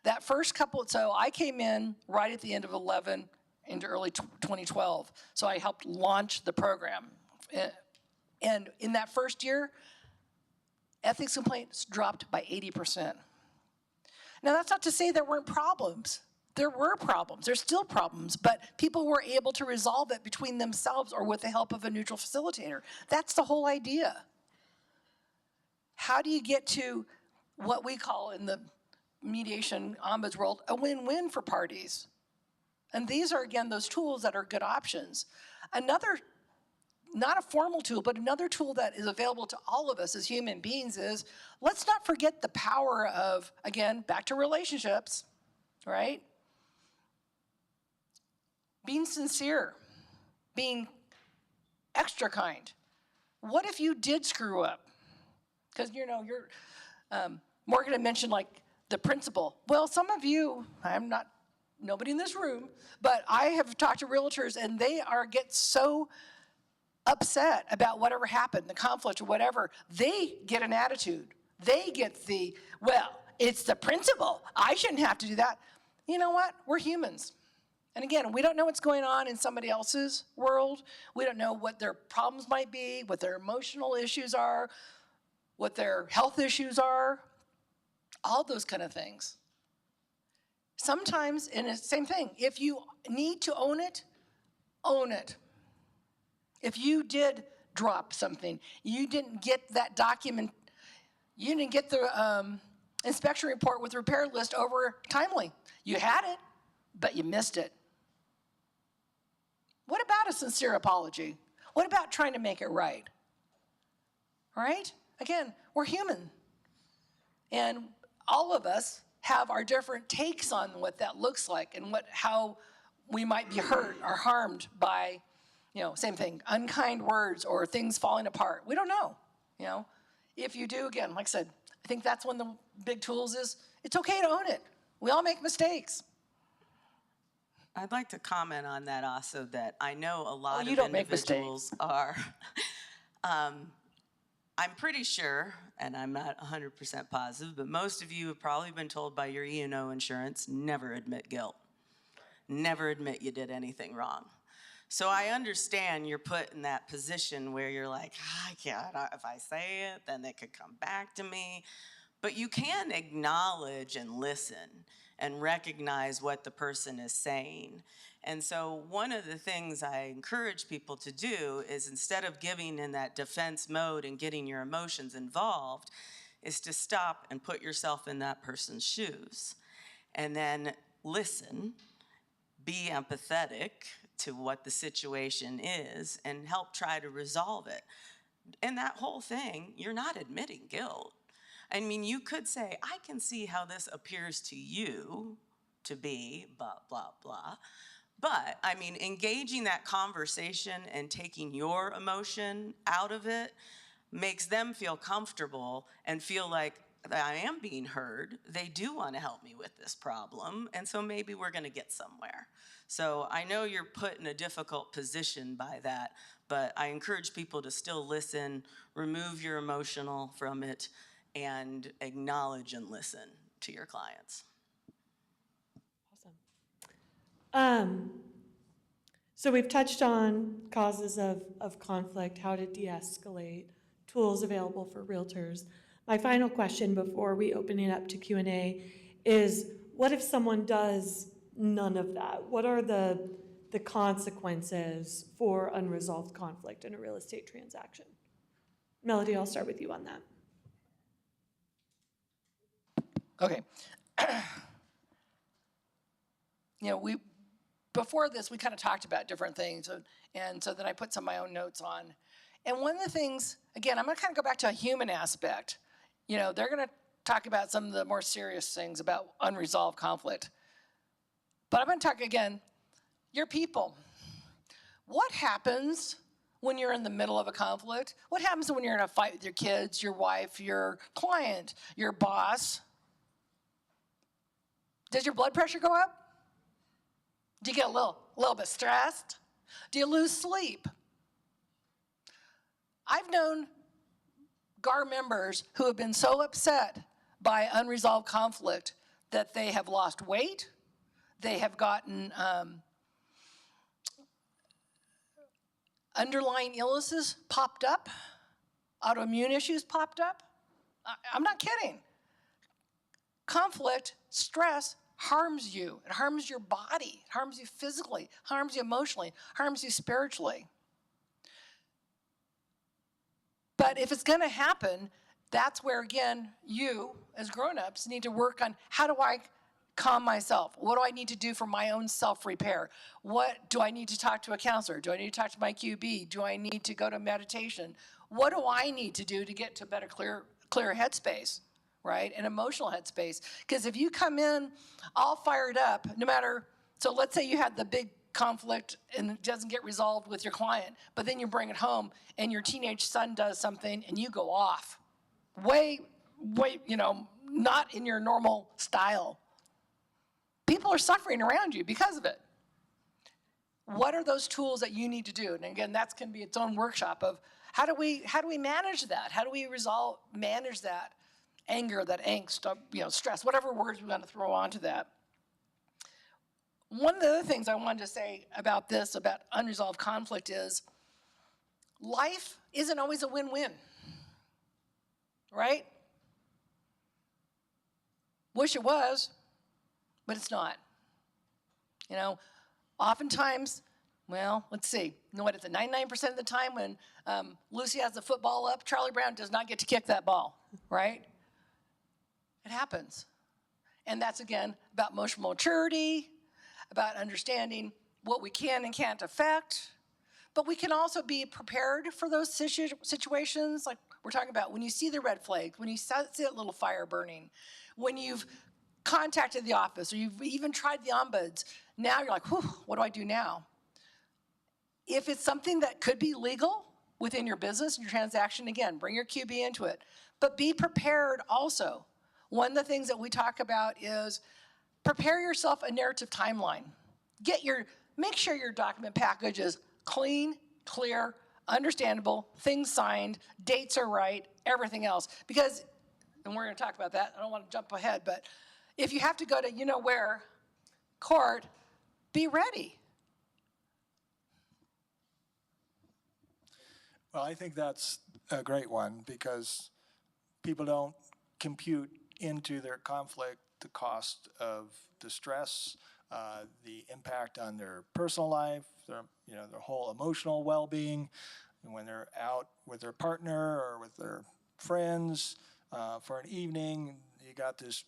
That first couple, so I came in right at the end of 11 into early 2012. So I helped launch the program. And in that first year, ethics complaints dropped by 80%. Now that's not to say there weren't problems. There were problems, there's still problems, but people were able to resolve it between themselves or with the help of a neutral facilitator. That's the whole idea. How do you get to what we call in the mediation ombuds world a win-win for parties? And these are, again, those tools that are good options. Another, not a formal tool, but another tool that is available to all of us as human beings is, let's not forget the power of, again, back to relationships, right? Being sincere, being extra kind. What if you did screw up? Because, Morgan had mentioned like the principal. Well, some of you, nobody in this room, but I have talked to realtors and they get so upset about whatever happened, the conflict or whatever. They get an attitude. They get it's the principal. I shouldn't have to do that. You know what? We're humans. And again, we don't know what's going on in somebody else's world. We don't know what their problems might be, what their emotional issues are, what their health issues are, all those kind of things. Sometimes, and it's the same thing, if you need to own it, own it. If you did drop something, you didn't get that document, you didn't get the inspection report with the repair list over timely. You had it, but you missed it. What about a sincere apology? What about trying to make it right? Right? Again, we're human. And all of us have our different takes on what that looks like and how we might be hurt or harmed by, same thing, unkind words or things falling apart. We don't know, If you do, again, like I said, I think that's one of the big tools is it's okay to own it. We all make mistakes. I'd like to comment on that also, that I know a lot you of don't make individuals are, I'm pretty sure, and I'm not 100% positive, but most of you have probably been told by your E&O insurance, never admit guilt. Never admit you did anything wrong. So I understand you're put in that position where you're like, I can't, if I say it, then it could come back to me. But you can acknowledge and listen and recognize what the person is saying. And so one of the things I encourage people to do is, instead of giving in that defense mode and getting your emotions involved, is to stop and put yourself in that person's shoes. And then listen, be empathetic to what the situation is, and help try to resolve it. And that whole thing, you're not admitting guilt. I mean, you could say, I can see how this appears to you to be blah, blah, blah. But, I mean, engaging that conversation and taking your emotion out of it makes them feel comfortable and feel like I am being heard. They do want to help me with this problem, and so maybe we're going to get somewhere. So I know you're put in a difficult position by that, but I encourage people to still listen, remove your emotional from it, and acknowledge and listen to your clients. Awesome. So we've touched on causes of conflict, how to de-escalate, tools available for realtors. My final question before we open it up to Q&A is, what if someone does none of that? What are the consequences for unresolved conflict in a real estate transaction? Melody, I'll start with you on that. Okay. Before this, we kind of talked about different things, and so then I put some of my own notes on. And one of the things, again, I'm going to kind of go back to a human aspect. They're going to talk about some of the more serious things about unresolved conflict. But I'm going to talk again, your people. What happens when you're in the middle of a conflict? What happens when you're in a fight with your kids, your wife, your client, your boss? Does your blood pressure go up? Do you get a little bit stressed? Do you lose sleep? I've known GAAR members who have been so upset by unresolved conflict that they have lost weight, they have gotten underlying illnesses popped up, autoimmune issues popped up. I'm not kidding. Conflict, stress harms you. It harms your body. It harms you physically, harms you emotionally, harms you spiritually. But if it's going to happen, that's where, again, you as grown-ups need to work on, how do I calm myself? What do I need to do for my own self-repair? What do I need to talk to a counselor? Do I need to talk to my QB? Do I need to go to meditation? What do I need to do to get to a better, clear headspace, right? An emotional headspace. Because if you come in all fired up, no matter, so let's say you had the big conflict and it doesn't get resolved with your client, but then you bring it home and your teenage son does something and you go off. Way, not in your normal style. People are suffering around you because of it. What are those tools that you need to do? And again, that's going to be its own workshop of how do we manage that? How do we manage that anger, that angst, stress, whatever words we want to throw onto that. One of the other things I wanted to say about this, about unresolved conflict, is life isn't always a win-win, right? Wish it was, but it's not. Oftentimes, well, let's see. What is it, 99% of the time when Lucy has the football up, Charlie Brown does not get to kick that ball, right? It happens. And that's, again, about emotional maturity, about understanding what we can and can't affect. But we can also be prepared for those situations, like we're talking about when you see the red flags, when you see that little fire burning, when you've contacted the office, or you've even tried the ombuds. Now you're like, whew, what do I do now? If it's something that could be legal within your business and your transaction, again, bring your QB into it. But be prepared also. One of the things that we talk about is prepare yourself a narrative timeline. Make sure your document package is clean, clear, understandable, things signed, dates are right, everything else. Because, and we're going to talk about that, I don't want to jump ahead, but if you have to go to where court, be ready. Well, I think that's a great one because people don't compute into their conflict the cost of the stress, the impact on their personal life, their whole emotional well-being, and when they're out with their partner or with their friends for an evening, you got this,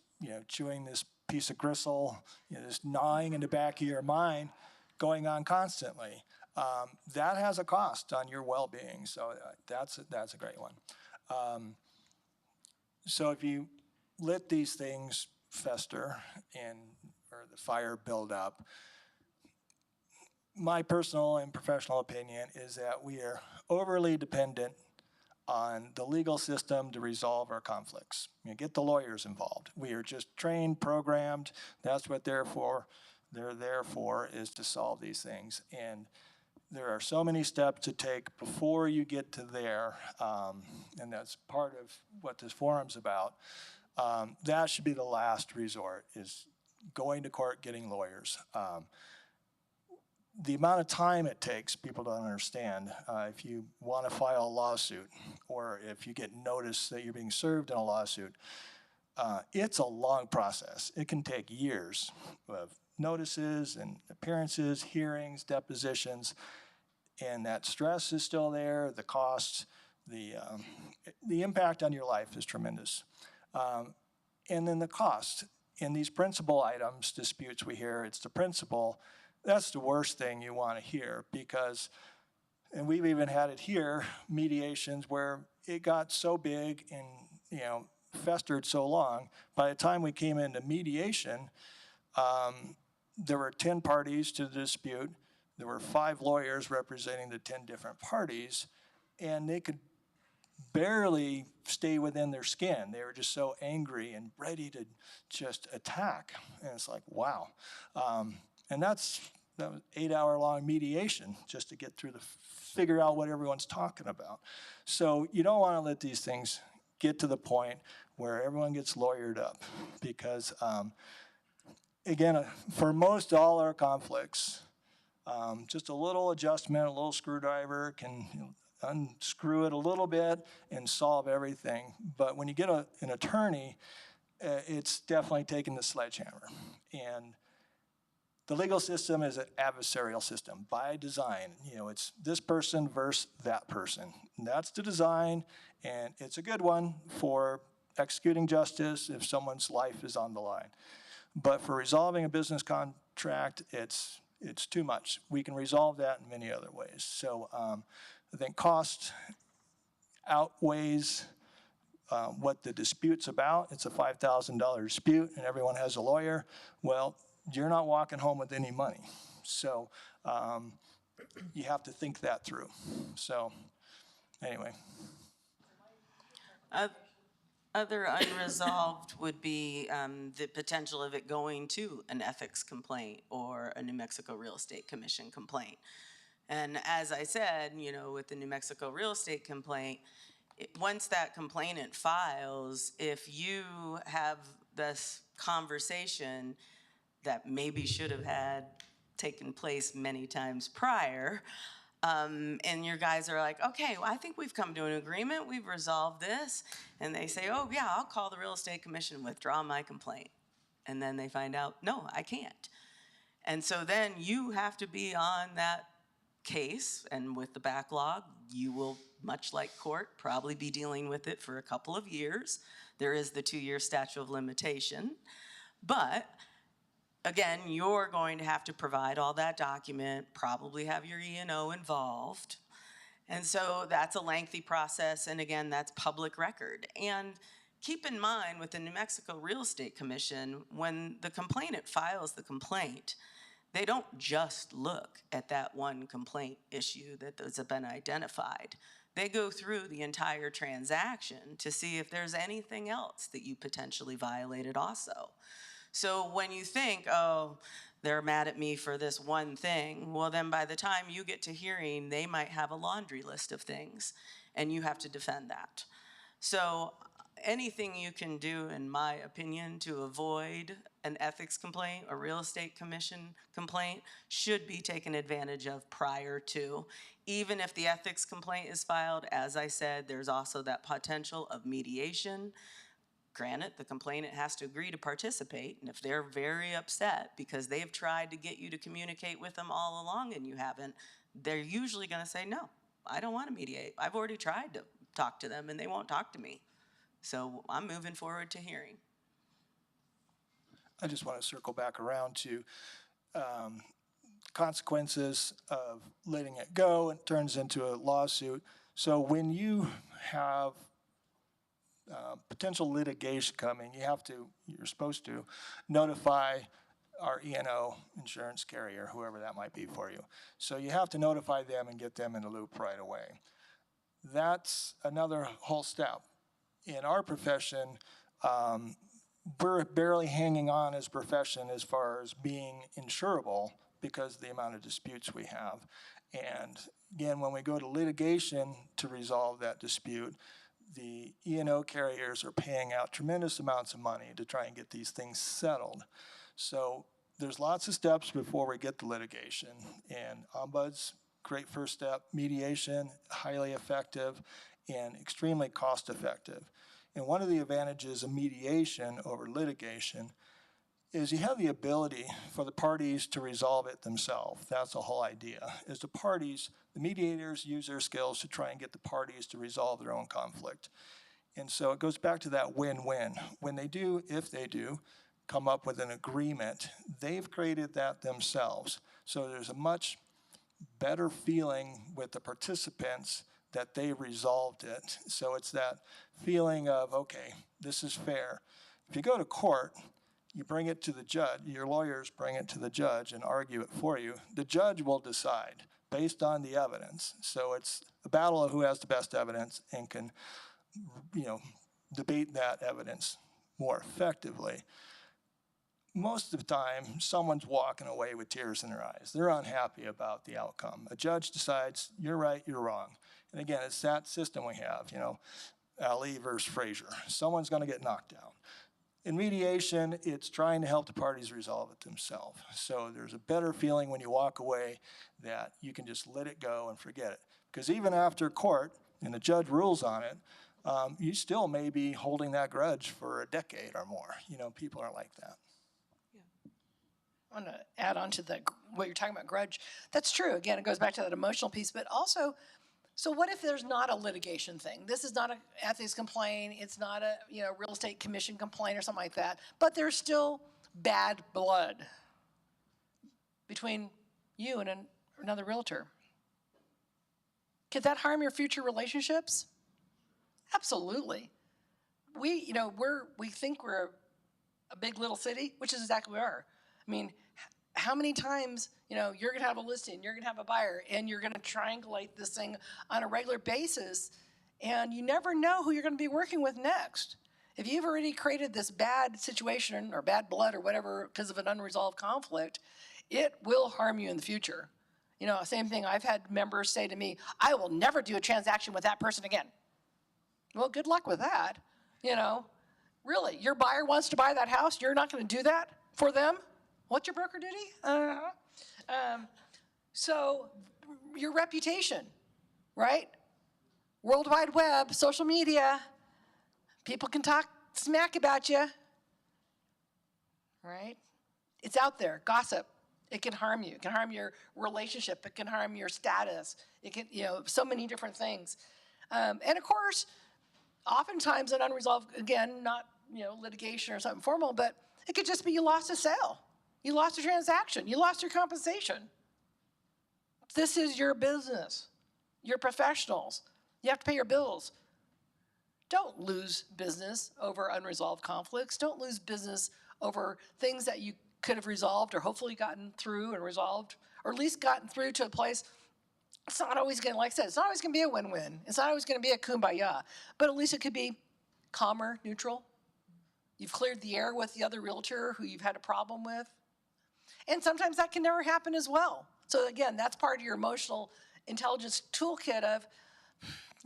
chewing this piece of gristle, this gnawing in the back of your mind going on constantly. That has a cost on your well-being, so that's a great one. So if you let these things fester or the fire build up, my personal and professional opinion is that we are overly dependent on the legal system to resolve our conflicts. Get the lawyers involved. We are just trained, programmed. That's what they're for. They're there for is to solve these things. And there are so many steps to take before you get to there, and that's part of what this forum's about. That should be the last resort, is going to court, getting lawyers. The amount of time it takes, people don't understand. If you want to file a lawsuit, or if you get notice that you're being served in a lawsuit, it's a long process. It can take years of notices and appearances, hearings, depositions, and that stress is still there. The cost, the impact on your life is tremendous. And then the cost. In these principal items, disputes we hear, it's the principal. That's the worst thing you want to hear because, and we've even had it here, mediations where it got so big and, festered so long. By the time we came into mediation, there were 10 parties to the dispute. There were 5 lawyers representing the 10 different parties, and they could barely stay within their skin. They were just so angry and ready to just attack. And it's like, wow. And that was 8-hour-long mediation just to get through figure out what everyone's talking about. So you don't want to let these things get to the point where everyone gets lawyered up because, again, for most all our conflicts, just a little adjustment, a little screwdriver can unscrew it a little bit and solve everything. But when you get an attorney, it's definitely taking the sledgehammer. And the legal system is an adversarial system by design. It's this person versus that person. And that's the design, and it's a good one for executing justice if someone's life is on the line. But for resolving a business contract, it's too much. We can resolve that in many other ways. So I think cost outweighs what the dispute's about. It's a $5,000 dispute and everyone has a lawyer. Well, you're not walking home with any money. So you have to think that through. So anyway. Other unresolved would be the potential of it going to an ethics complaint or a New Mexico Real Estate Commission complaint. And as I said, with the New Mexico Real Estate complaint, once that complainant files, if you have this conversation that maybe should have had taken place many times prior, and your guys are like, okay, well, I think we've come to an agreement, we've resolved this, and they say, oh yeah, I'll call the Real Estate Commission and withdraw my complaint. And then they find out, no, I can't. And so then you have to be on that case, and with the backlog, you will, much like court, probably be dealing with it for a couple of years. There is the 2-year statute of limitation, but again, you're going to have to provide all that document, probably have your E&O involved. And so that's a lengthy process, and again, that's public record. And keep in mind with the New Mexico Real Estate Commission, when the complainant files the complaint, they don't just look at that one complaint issue that has been identified. They go through the entire transaction to see if there's anything else that you potentially violated also. So when you think, oh, they're mad at me for this one thing, well, then by the time you get to hearing, they might have a laundry list of things, and you have to defend that. So anything you can do, in my opinion, to avoid an ethics complaint or real estate commission complaint should be taken advantage of prior to. Even if the ethics complaint is filed, as I said, there's also that potential of mediation. Granted, the complainant has to agree to participate, and if they're very upset because they've tried to get you to communicate with them all along and you haven't, they're usually going to say, no, I don't want to mediate. I've already tried to talk to them and they won't talk to me. So I'm moving forward to hearing. I just want to circle back around to consequences of letting it go. It turns into a lawsuit. So when you have potential litigation coming, you're supposed to notify our E&O insurance carrier, whoever that might be for you. So you have to notify them and get them in the loop right away. That's another whole step. In our profession, we're barely hanging on as a profession as far as being insurable because of the amount of disputes we have. And again, when we go to litigation to resolve that dispute, the E&O carriers are paying out tremendous amounts of money to try and get these things settled. So there's lots of steps before we get to litigation. And ombuds, great first step. Mediation, highly effective and extremely cost effective. And one of the advantages of mediation over litigation is you have the ability for the parties to resolve it themselves. That's the whole idea, is the parties, the mediators use their skills to try and get the parties to resolve their own conflict. And so it goes back to that win-win. When they do, if they do, come up with an agreement, they've created that themselves. So there's a much better feeling with the participants that they resolved it. So it's that feeling of, okay, this is fair. If you go to court, you bring it to the judge, your lawyers bring it to the judge and argue it for you. The judge will decide based on the evidence. So it's a battle of who has the best evidence and can, debate that evidence more effectively. Most of the time, someone's walking away with tears in their eyes. They're unhappy about the outcome. A judge decides, you're right, you're wrong. And again, it's that system we have, Ali versus Frazier. Someone's going to get knocked down. In mediation, it's trying to help the parties resolve it themselves. So there's a better feeling when you walk away that you can just let it go and forget it. Because even after court and the judge rules on it, you still may be holding that grudge for a decade or more. People aren't like that. I want to add on to what you're talking about, grudge. That's true. Again, it goes back to that emotional piece, but also, so what if there's not a litigation thing? This is not an ethics complaint. It's not a real estate commission complaint or something like that. But there's still bad blood between you and another realtor. Could that harm your future relationships? Absolutely. We think we're a big little city, which is exactly what we are. I mean, how many times, you're going to have a listing, you're going to have a buyer, and you're going to triangulate this thing on a regular basis, and you never know who you're going to be working with next. If you've already created this bad situation or bad blood or whatever because of an unresolved conflict, it will harm you in the future. Same thing, I've had members say to me, I will never do a transaction with that person again. Well, good luck with that. Really, your buyer wants to buy that house, you're not going to do that for them? What's your broker duty? So your reputation, right? World Wide Web, social media, people can talk smack about you, right? It's out there, gossip. It can harm you. It can harm your relationship. It can harm your status. It can, so many different things. And of course, oftentimes an unresolved, again, not, litigation or something formal, but it could just be you lost a sale. You lost a transaction. You lost your compensation. This is your business. You're professionals. You have to pay your bills. Don't lose business over unresolved conflicts. Don't lose business over things that you could have resolved or hopefully gotten through and resolved, or at least gotten through to a place. It's not always going to, like I said, it's not always going to be a win-win. It's not always going to be a kumbaya, but at least it could be calmer, neutral. You've cleared the air with the other realtor who you've had a problem with. And sometimes that can never happen as well. So again, that's part of your emotional intelligence toolkit of,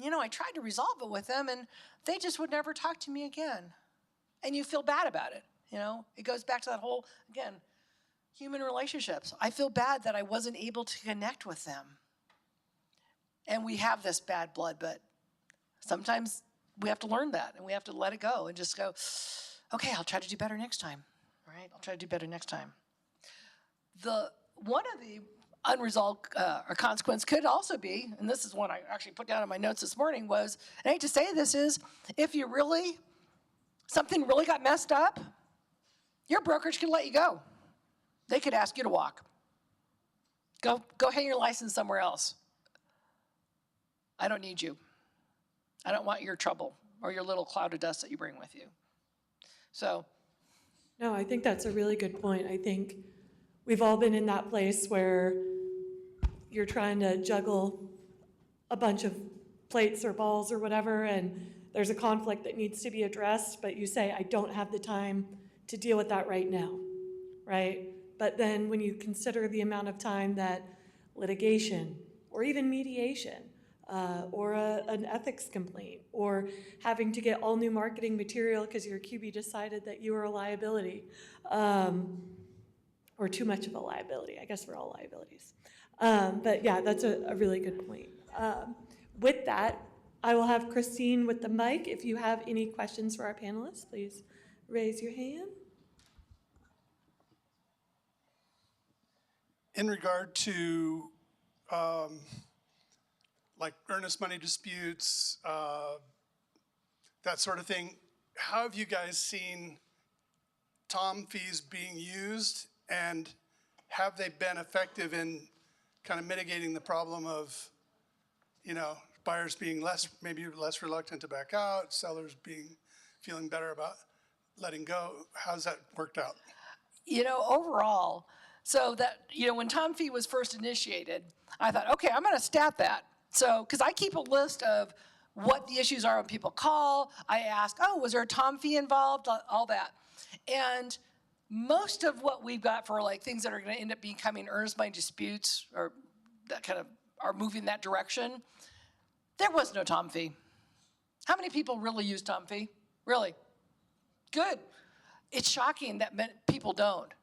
you know, I tried to resolve it with them and they just would never talk to me again. And you feel bad about it, you know? It goes back to that whole, again, human relationships. I feel bad that I wasn't able to connect with them. And we have this bad blood, but sometimes we have to learn that and we have to let it go and just go, okay, I'll try to do better next time, right? I'll try to do better next time. One of the unresolved or consequence could also be, and this is one I actually put down in my notes this morning, was, and I hate to say this, is if you really, something really got messed up, your brokerage could let you go. They could ask you to walk. Go hang your license somewhere else. I don't need you. I don't want your trouble or your little cloud of dust that you bring with you. So. No, I think that's a really good point. I think we've all been in that place where you're trying to juggle a bunch of plates or balls or whatever, and there's a conflict that needs to be addressed, but you say, I don't have the time to deal with that right now, right? But then when you consider the amount of time that litigation or even mediation or an ethics complaint or having to get all new marketing material because your QB decided that you were a liability, or too much of a liability. I guess we're all liabilities. But yeah, that's a really good point. With that, I will have Christine with the mic. If you have any questions for our panelists, please raise your hand. In regard to like earnest money disputes, that sort of thing, how have you guys seen TOM fees being used, and have they been effective in kind of mitigating the problem of, you know, buyers being maybe less reluctant to back out, sellers feeling better about letting go? How's that worked out? You know, overall, so that, you know, when TOM fee was first initiated, I thought, okay, I'm going to stat that. So, because I keep a list of what the issues are when people call. I ask, oh, was there a TOM fee involved? All that. And most of what we've got for like things that are going to end up becoming earnest money disputes or that kind of are moving that direction, there was no TOM fee. How many people really use TOM fee? Really? Good. It's shocking that people don't.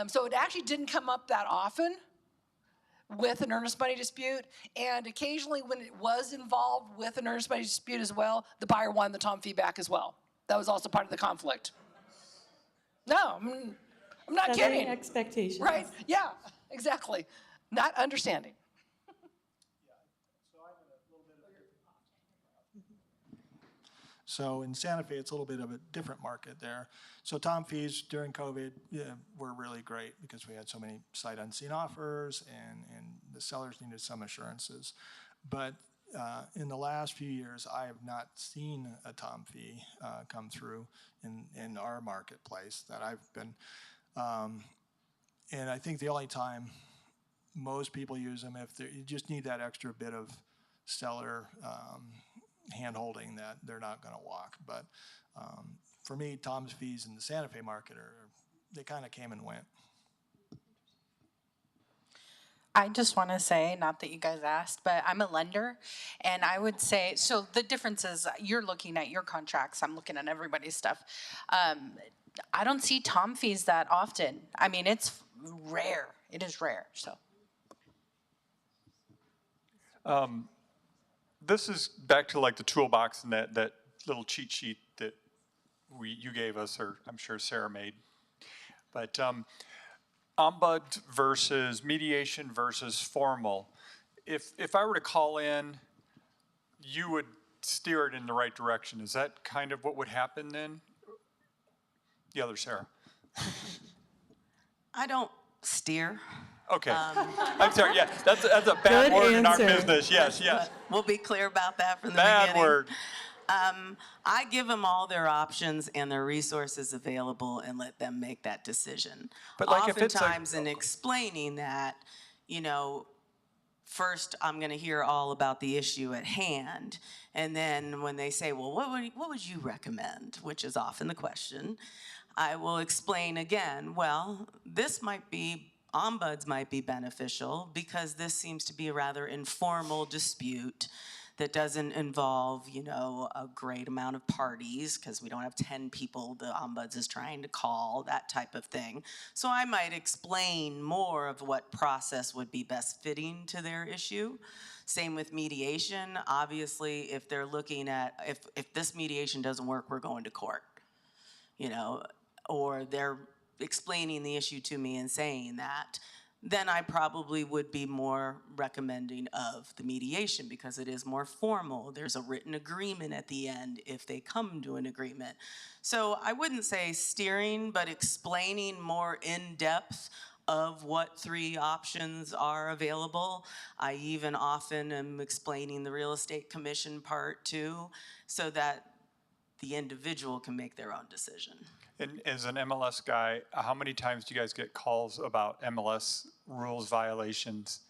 So it actually didn't come up that often with an earnest money dispute, and occasionally when it was involved with an earnest money dispute as well, the buyer wanted the TOM fee back as well. That was also part of the conflict. No, I'm not kidding. Expectations. Right, yeah, exactly. Not understanding. So in Santa Fe, it's a little bit of a different market there. So TOM fees during COVID were really great because we had so many sight unseen offers and the sellers needed some assurances. But in the last few years, I have not seen a TOM fee come through in our marketplace that I've been. And I think the only time most people use them if you just need that extra bit of seller hand-holding that they're not going to walk. But for me, TOM's fees in the Santa Fe market they kind of came and went. I just want to say, not that you guys asked, but I'm a lender, and I would say, so the difference is you're looking at your contracts, I'm looking at everybody's stuff. I don't see TOM fees that often. I mean, it's rare. It is rare, so. This is back to like the toolbox and that little cheat sheet that you gave us, or I'm sure Sarah made. But ombud versus mediation versus formal. If I were to call in, you would steer it in the right direction. Is that kind of what would happen then? The other Sarah. I don't steer. Okay. I'm sorry. Yeah, that's a bad Good word in our answer. business. Yes, yes. We'll be clear about that from the Bad beginning. word. I give them all their options and their resources available and let them make that decision. But like if it's a- Oftentimes in explaining that, you know, first I'm going to hear all about the issue at hand. And then when they say, well, what would you recommend? Which is often the question. I will explain again, well, this might be, ombuds might be beneficial because this seems to be a rather informal dispute that doesn't involve, you know, a great amount of parties because we don't have 10 people the ombuds is trying to call, that type of thing. So I might explain more of what process would be best fitting to their issue. Same with mediation. Obviously, if they're looking at, if this mediation doesn't work, we're going to court, you know, or they're explaining the issue to me and saying that, then I probably would be more recommending of the mediation because it is more formal. There's a written agreement at the end if they come to an agreement. So I wouldn't say steering, but explaining more in depth of what 3 options are available. I even often am explaining the real estate commission part too, so that the individual can make their own decision. And as an MLS guy, how many times do you guys get calls about MLS rules violations?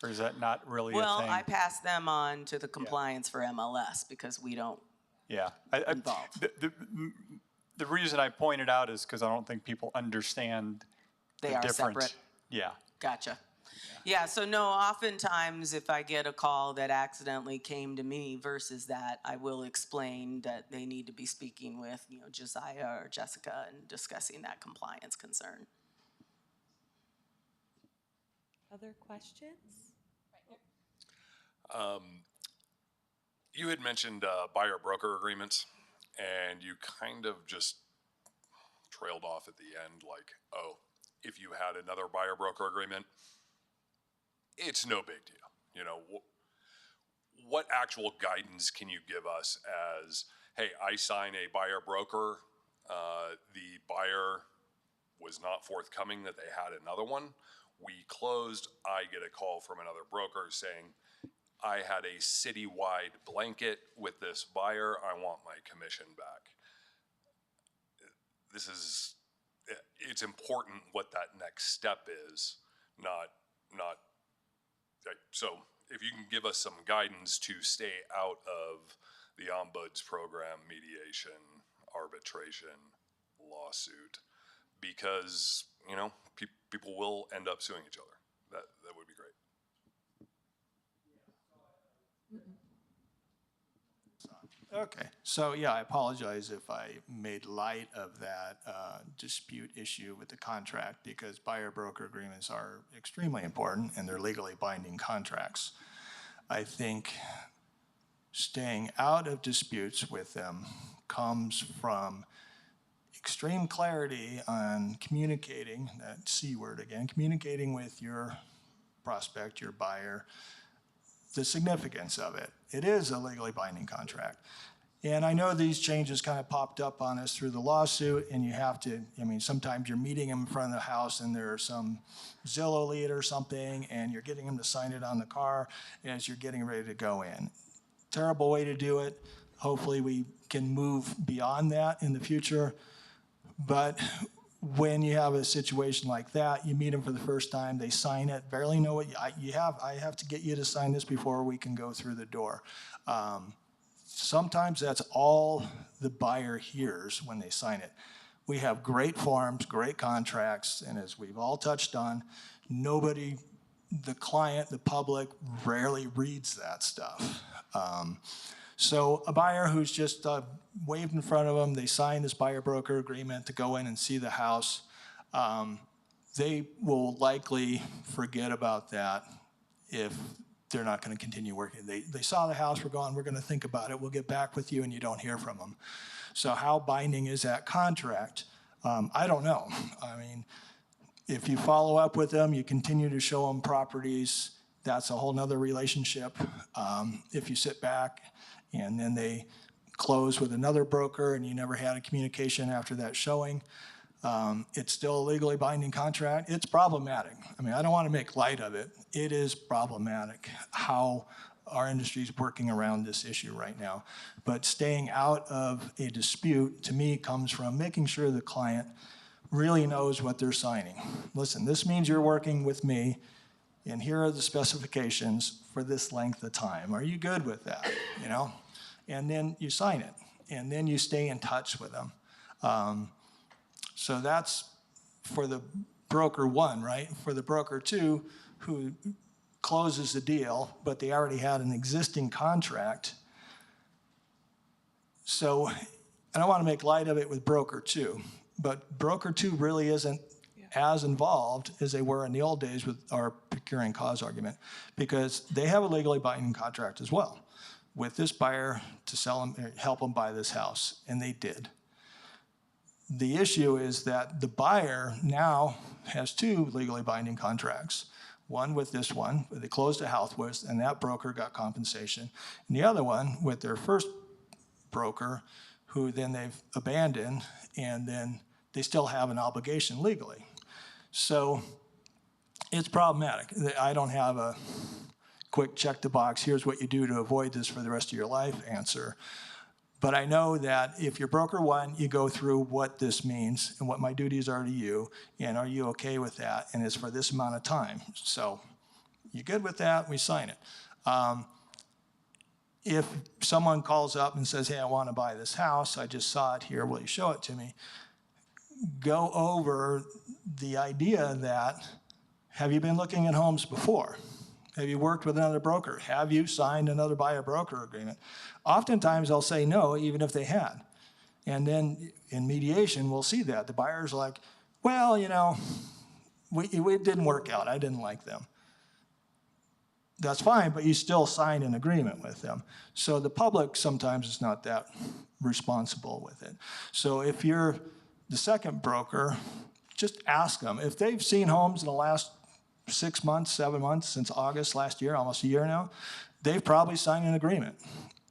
Or is that not really a Well, thing? I pass them on to the compliance for MLS because we don't Yeah. involve. The reason I point it out is because I don't think people understand They the are difference. separate. Yeah. Gotcha. Yeah, so no, oftentimes if I get a call that accidentally came to me versus that, I will explain that they need to be speaking with, you know, Josiah or Jessica and discussing that compliance concern. Other questions? You had mentioned buyer-broker agreements, and you kind of just trailed off at the end like, oh, if you had another buyer-broker agreement, it's no big deal. You know, what actual guidance can you give us as, hey, I sign a buyer-broker, the buyer was not forthcoming that they had another one. We closed, I get a call from another broker saying, I had a citywide blanket with this buyer, I want my commission back. It's important what that next step is, not, so if you can give us some guidance to stay out of the ombuds program, mediation, arbitration, lawsuit, because, you know, people will end up suing each other. That would be great. Okay, so yeah, I apologize if I made light of that dispute issue with the contract because buyer-broker agreements are extremely important and they're legally binding contracts. I think staying out of disputes with them comes from extreme clarity on communicating, that C word again, communicating with your prospect, your buyer, the significance of it. It is a legally binding contract. And I know these changes kind of popped up on us through the lawsuit, and you have to, I mean, sometimes you're meeting them in front of the house and there's some Zillow lead or something, and you're getting them to sign it on the car as you're getting ready to go in. Terrible way to do it. Hopefully we can move beyond that in the future. But when you have a situation like that, you meet them for the first time, they sign it, barely know what you have. I have to get you to sign this before we can go through the door. Sometimes that's all the buyer hears when they sign it. We have great forms, great contracts, and as we've all touched on, nobody, the client, the public, rarely reads that stuff. So a buyer who's just waved in front of them, they sign this buyer-broker agreement to go in and see the house, they will likely forget about that if they're not going to continue working. They saw the house, we're going to think about it, we'll get back with you, and you don't hear from them. So how binding is that contract? I don't know. I mean, if you follow up with them, you continue to show them properties, that's a whole nother relationship. If you sit back and then they close with another broker and you never had a communication after that showing, it's still a legally binding contract. It's problematic. I mean, I don't want to make light of it. It is problematic how our industry is working around this issue right now. But staying out of a dispute, to me, comes from making sure the client really knows what they're signing. Listen, this means you're working with me, and here are the specifications for this length of time. Are you good with that? You know? And then you sign it, and then you stay in touch with them. So that's for the broker one, right? For the broker two, who closes the deal, but they already had an existing contract. So I don't want to make light of it with broker two, but broker two really isn't as involved as they were in the old days with our procuring cause argument, because they have a legally binding contract as well with this buyer to sell them, help them buy this house, and they did. The issue is that the buyer now has two legally binding contracts. One with this one, where they closed a house with, and that broker got compensation. And the other one with their first broker, who then they've abandoned, and then they still have an obligation legally. So it's problematic. I don't have a quick check the box, here's what you do to avoid this for the rest of your life answer. But I know that if you're broker one, you go through what this means and what my duties are to you, and are you okay with that? And it's for this amount of time. So you good with that? We sign it. If someone calls up and says, hey, I want to buy this house, I just saw it here, will you show it to me? Go over the idea that, have you been looking at homes before? Have you worked with another broker? Have you signed another buyer-broker agreement? Oftentimes, they'll say no, even if they had. And then in mediation, we'll see that. The buyer's like, well, you know, it didn't work out. I didn't like them. That's fine, but you still signed an agreement with them. So the public sometimes is not that responsible with it. So if you're the second broker, just ask them. If they've seen homes in the last 6 months, 7 months, since August last year, almost a year now, they've probably signed an agreement.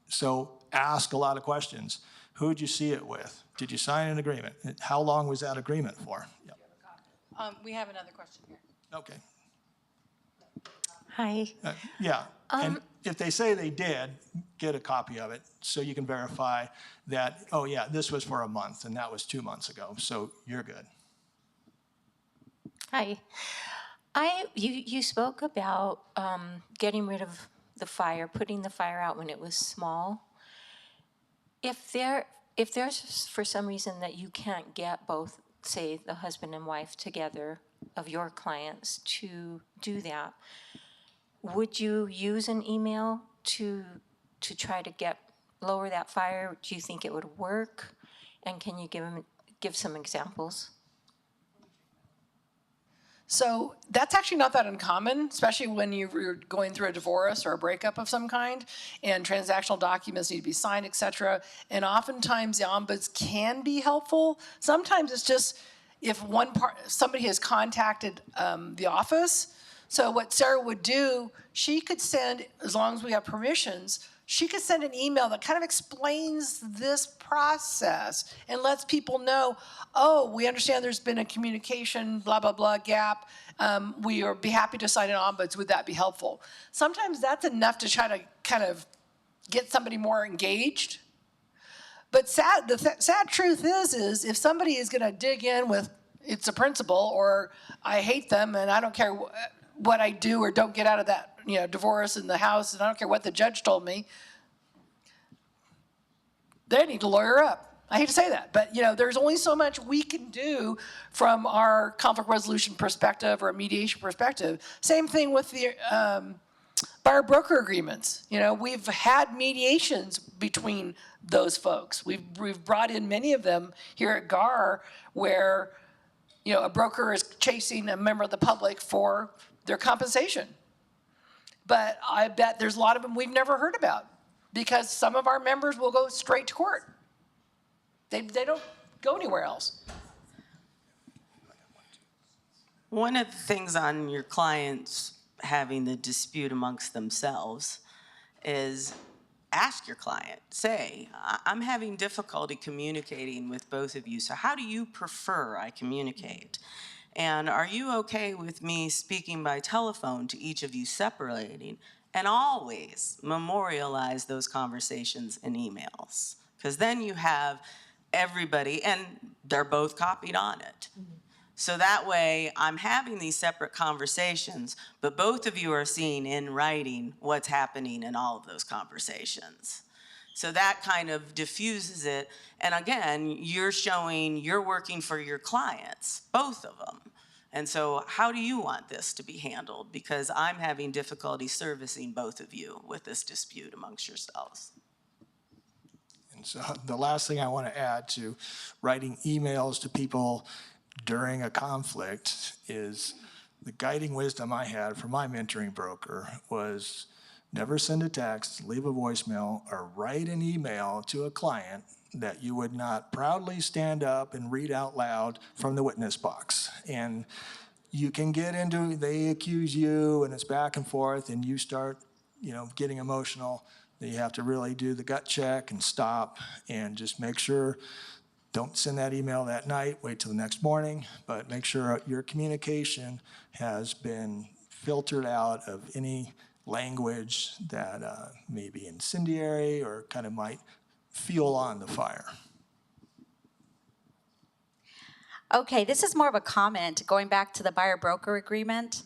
So ask a lot of questions. Who did you see it with? Did you sign an agreement? How long was that agreement for? Yep. We have another question here. Okay. Hi. Yeah, and if they say they did, get a copy of it so you can verify that, oh yeah, this was for a month and that was 2 months ago, so you're good. Hi. You spoke about getting rid of the fire, putting the fire out when it was small. If there's for some reason that you can't get both, say, the husband and wife together of your clients to do that, would you use an email to try to lower that fire? Do you think it would work? And can you give some examples? So that's actually not that uncommon, especially when you're going through a divorce or a breakup of some kind, and transactional documents need to be signed, et cetera. And oftentimes the ombuds can be helpful. Sometimes it's just if somebody has contacted the office. So what Sarah would do, she could send, as long as we have permissions, she could send an email that kind of explains this process and lets people know, oh, we understand there's been a communication, blah, blah, blah, gap. We would be happy to sign an ombuds. Would that be helpful? Sometimes that's enough to try to kind of get somebody more engaged. But the sad truth is if somebody is going to dig in with, it's a principle, or I hate them and I don't care what I do or don't get out of that, divorce in the house, and I don't care what the judge told me, they need to lawyer up. I hate to say that, but there's only so much we can do from our conflict resolution perspective or a mediation perspective. Same thing with the buyer-broker agreements. We've had mediations between those folks. We've brought in many of them here at GAAR where a broker is chasing a member of the public for their compensation. But I bet there's a lot of them we've never heard about because some of our members will go straight to court. They don't go anywhere else. One of the things on your clients having the dispute amongst themselves is ask your client, say, I'm having difficulty communicating with both of you, so how do you prefer I communicate? And are you okay with me speaking by telephone to each of you separating And always memorialize those conversations in emails, because then you have everybody, and they're both copied on it. So that way, I'm having these separate conversations, but both of you are seeing in writing what's happening in all of those conversations. So that kind of diffuses it. And again, you're showing you're working for your clients, both of them. And so how do you want this to be handled? Because I'm having difficulty servicing both of you with this dispute amongst yourselves. And so the last thing I want to add to writing emails to people during a conflict is the guiding wisdom I had from my mentoring broker was never send a text, leave a voicemail, or write an email to a client that you would not proudly stand up and read out loud from the witness box. And you can get into, they accuse you and it's back and forth and you start, getting emotional. Then you have to really do the gut check and stop and just make sure, don't send that email that night, wait till the next morning, but make sure your communication has been filtered out of any language that may be incendiary or kind of might fuel on the fire. Okay, this is more of a comment going back to the buyer-broker agreement.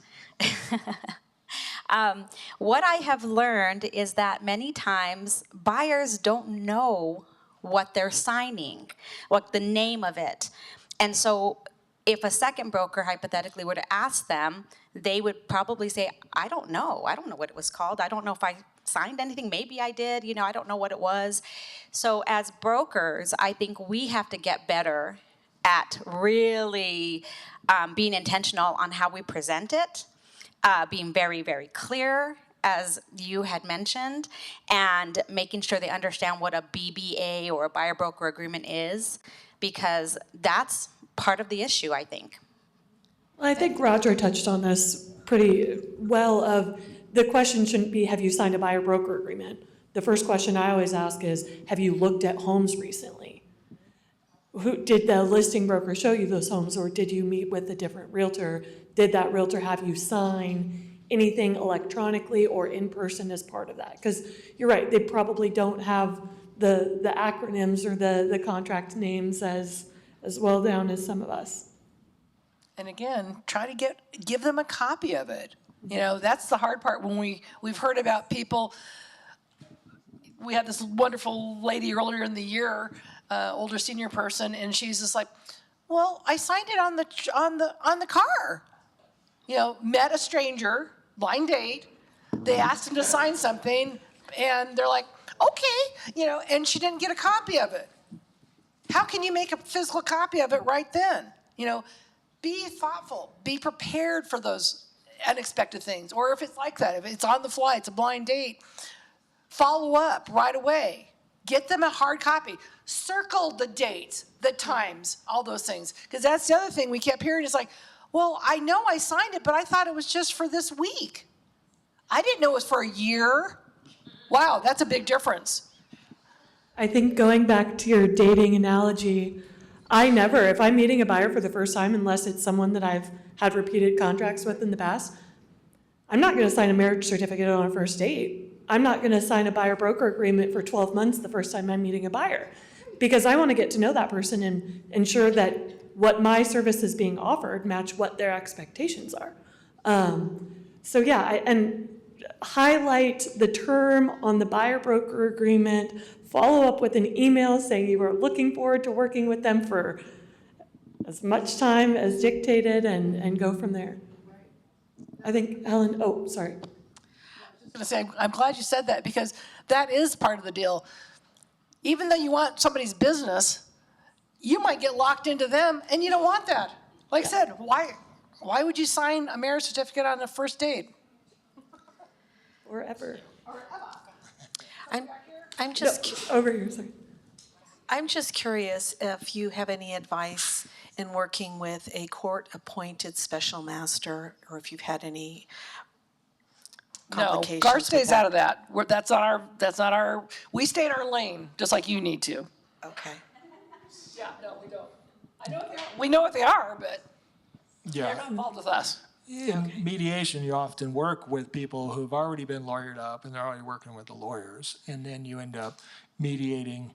What I have learned is that many times buyers don't know what they're signing, what the name of it. And so if a second broker hypothetically were to ask them, they would probably say, I don't know what it was called. I don't know if I signed anything. Maybe I did, I don't know what it was. So as brokers, I think we have to get better at really being intentional on how we present it, being very, very clear, as you had mentioned, and making sure they understand what a BBA or a buyer-broker agreement is, because that's part of the issue, I think. Well, I think Roger touched on this pretty well of the question shouldn't be, have you signed a buyer-broker agreement? The first question I always ask is, have you looked at homes recently? Did the listing broker show you those homes, or did you meet with a different realtor? Did that realtor have you sign anything electronically or in person as part of that? Because you're right, they probably don't have the acronyms or the contract names as well down as some of us. And again, try to give them a copy of it. That's the hard part when we've heard about people. We had this wonderful lady earlier in the year, older senior person, and she's just like, well, I signed it on the car. Met a stranger, blind date. They asked him to sign something, and they're like, okay, and she didn't get a copy of it. How can you make a physical copy of it right then? Be thoughtful, be prepared for those unexpected things. Or if it's like that, if it's on the fly, it's a blind date, follow up right away. Get them a hard copy. Circle the dates, the times, all those things. Because that's the other thing we kept hearing is like, well, I know I signed it, but I thought it was just for this week. I didn't know it was for a year. Wow, that's a big difference. I think going back to your dating analogy, if I'm meeting a buyer for the first time, unless it's someone that I've had repeated contracts with in the past, I'm not going to sign a marriage certificate on a first date. I'm not going to sign a buyer-broker agreement for 12 months the first time I'm meeting a buyer, because I want to get to know that person and ensure that what my service is being offered match what their expectations are. And highlight the term on the buyer-broker agreement, follow up with an email saying you are looking forward to working with them for as much time as dictated, and go from there. I think Helen, sorry. I was going to say, I'm glad you said that, because that is part of the deal. Even though you want somebody's business, you might get locked into them, and you don't want that. Like I said, why would you sign a marriage certificate on a first date? Or ever. I'm just over here, sorry. I'm just curious if you have any advice in working with a court-appointed special master, or if you've had any complications. No, GAAR with stays that. out of that. That's not our. We stay in our lane, just like you need to. Okay. Yeah, no, we don't. We know what they are, but Yeah. they're not involved with us. In mediation, you often work with people who've already been lawyered up and they're already working with the lawyers. And then you end up mediating,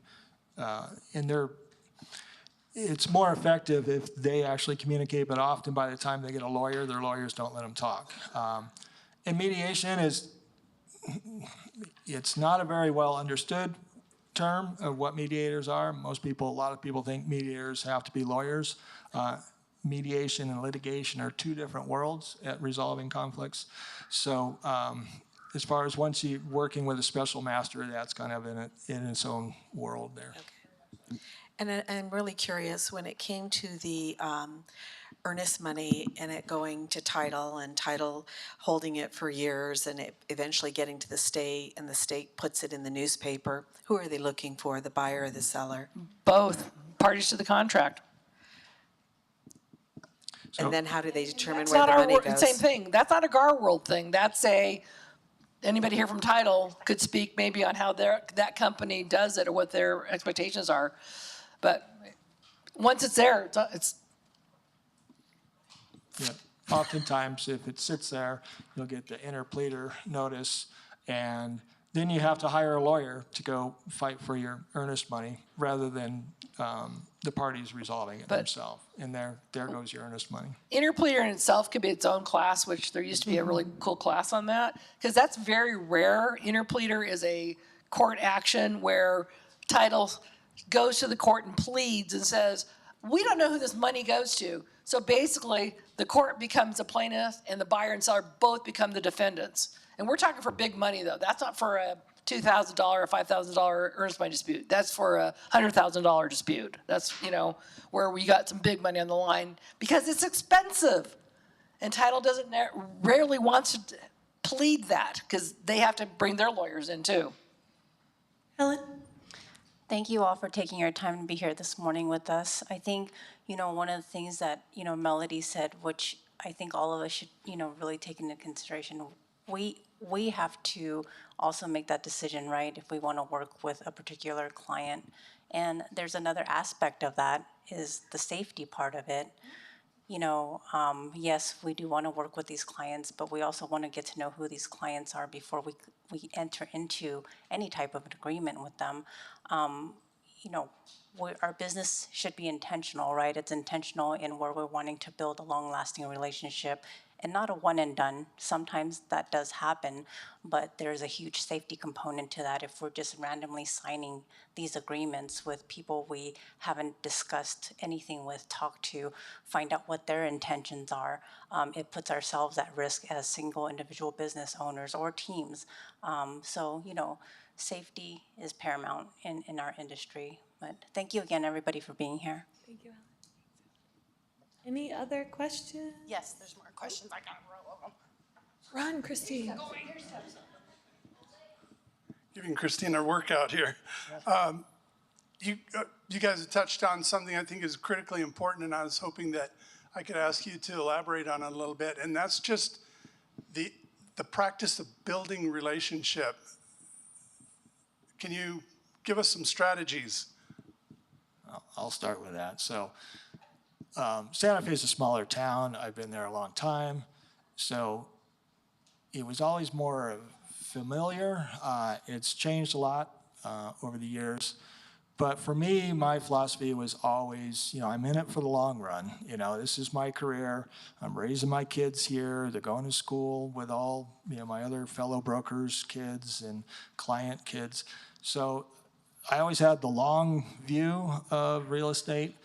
and it's more effective if they actually communicate, but often by the time they get a lawyer, their lawyers don't let them talk. And mediation it's not a very well understood term of what mediators are. A lot of people think mediators have to be lawyers. Mediation and litigation are two different worlds at resolving conflicts. So as far as once you're working with a special master, that's kind of in its own world there. Okay. And I'm really curious, when it came to the earnest money and it going to title and title holding it for years and it eventually getting to the state and the state puts it in the newspaper, who are they looking for, the buyer or the seller? Both parties to the contract. And then how do they determine That's where not the our money goes? same thing. That's not a GAAR world thing. That's anybody here from title could speak maybe on how that company does it or what their expectations are. But once it's there, it's Yeah. Oftentimes, if it sits there, you'll get the interpleader notice, and then you have to hire a lawyer to go fight for your earnest money rather than the parties resolving it themselves. And there goes your earnest money. interpleader in itself could be its own class, which there used to be a really cool class on that, because that's very rare. Interpleader is a court action where title goes to the court and pleads and says, we don't know who this money goes to. So basically, the court becomes a plaintiff and the buyer and seller both become the defendants. And we're talking for big money, though. That's not for a $2,000 or $5,000 earnest money dispute. That's for a $100,000 dispute. That's, where we got some big money on the line because it's expensive. And title rarely wants to plead that because they have to bring their lawyers in too. Helen? Thank you all for taking your time to be here this morning with us. I think, one of the things that, Melody said, which I think all of us should, really take into consideration, we have to also make that decision, right, if we want to work with a particular client. And there's another aspect of that is the safety part of it. Yes, we do want to work with these clients, but we also want to get to know who these clients are before we enter into any type of an agreement with them. Our business should be intentional, right? It's intentional in where we're wanting to build a long-lasting relationship and not a one and done. Sometimes that does happen, but there's a huge safety component to that if we're just randomly signing these agreements with people we haven't discussed anything with, talked to, find out what their intentions are. It puts ourselves at risk as single individual business owners or teams. Safety is paramount in our industry. But thank you again, everybody, for being here. Thank you, Helen. Any other questions? Yes, there's more questions. I got a row of them. Run, Christine. Giving Christine her workout here. You guys have touched on something I think is critically important, and I was hoping that I could ask you to elaborate on it a little bit, and that's just the practice of building relationship. Can you give us some strategies? I'll start with that. So Santa Fe is a smaller town. I've been there a long time. So it was always more familiar. It's changed a lot over the years. But for me, my philosophy was always, I'm in it for the long run. This is my career. I'm raising my kids here. They're going to school with all, my other fellow brokers' kids and client kids. So I always had the long view of real estate.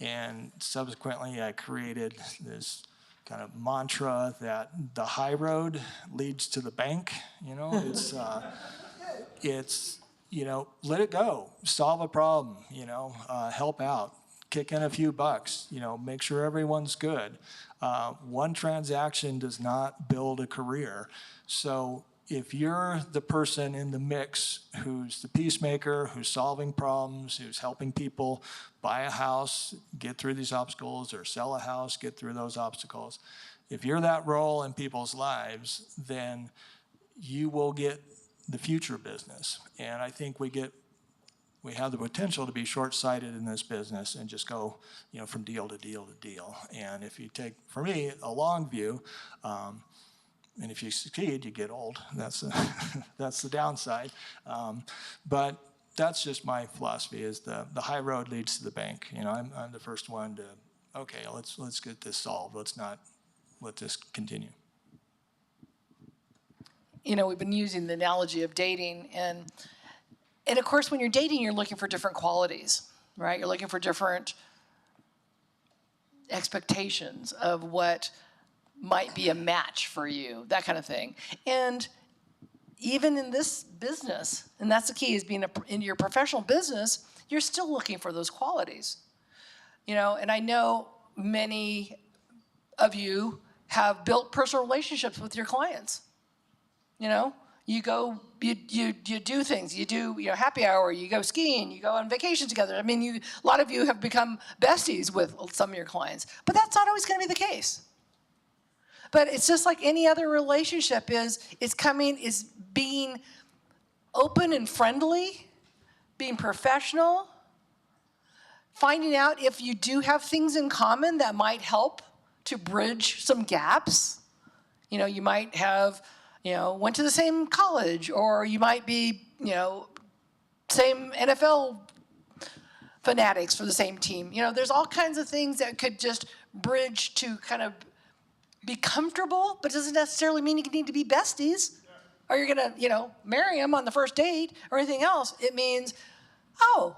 And subsequently, I created this kind of mantra that the high road leads to the bank. It's let it go, solve a problem, help out, kick in a few bucks, make sure everyone's good. One transaction does not build a career. So if you're the person in the mix who's the peacemaker, who's solving problems, who's helping people buy a house, get through these obstacles, or sell a house, get through those obstacles, if you're that role in people's lives, then you will get the future business. And I think we get we have the potential to be short-sighted in this business and just go, you know, from deal to deal to deal. And if you take, for me, a long view, and if you succeed, you get old. That's that's the downside. But that's just my philosophy: is the high road leads to the bank. You know, I'm the first one to, okay, let's get this solved. Let's not let this continue. You know, we've been using the analogy of dating, and of course, when you're dating, you're looking for different qualities, right? You're looking for different expectations of what might be a match for you, that kind of thing. And even in this business, and that's the key, is being in your professional business, you're still looking for those qualities. You know, and I know many of you have built personal relationships with your clients. You know, you go, you do things, you do, you know, happy hour, you go skiing, you go on vacation together. I mean, a lot of you have become besties with some of your clients, but that's not always going to be the case. But it's just like any other relationship is being open and friendly, being professional, finding out if you do have things in common that might help to bridge some gaps. You know, you might have, you know, went to the same college, or you might be, you know, same NFL fanatics for the same team. You know, there's all kinds of things that could just bridge to kind of be comfortable, but it doesn't necessarily mean you need to be besties, or you're gonna, you know, marry them on the first date or anything else. It means, oh,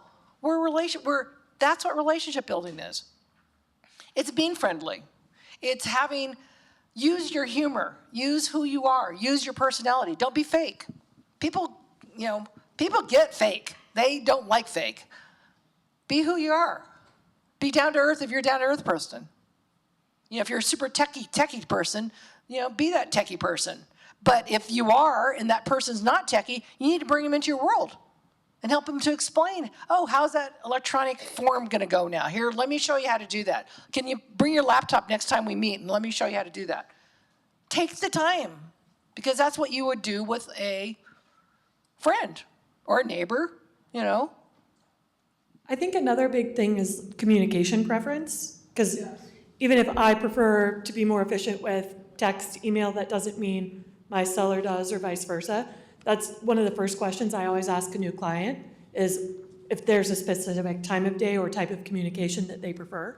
that's what relationship building is. It's being friendly. It's use your humor, use who you are, use your personality. Don't be fake. People get fake. They don't like fake. Be who you are. Be down to earth if you're a down to earth person. You know, if you're a super techie person, you know, be that techie person. But if you are, and that person's not techie, you need to bring them into your world and help them to explain, oh, how's that electronic form gonna go now? Here, let me show you how to do that. Can you bring your laptop next time we meet and let me show you how to do that? Take the time, because that's what you would do with a friend or a neighbor, you know? I think another big thing is communication preference, because even if I prefer to be more efficient with text, email, that doesn't mean my seller does, or vice versa. That's one of the first questions I always ask a new client, is if there's a specific time of day or type of communication that they prefer.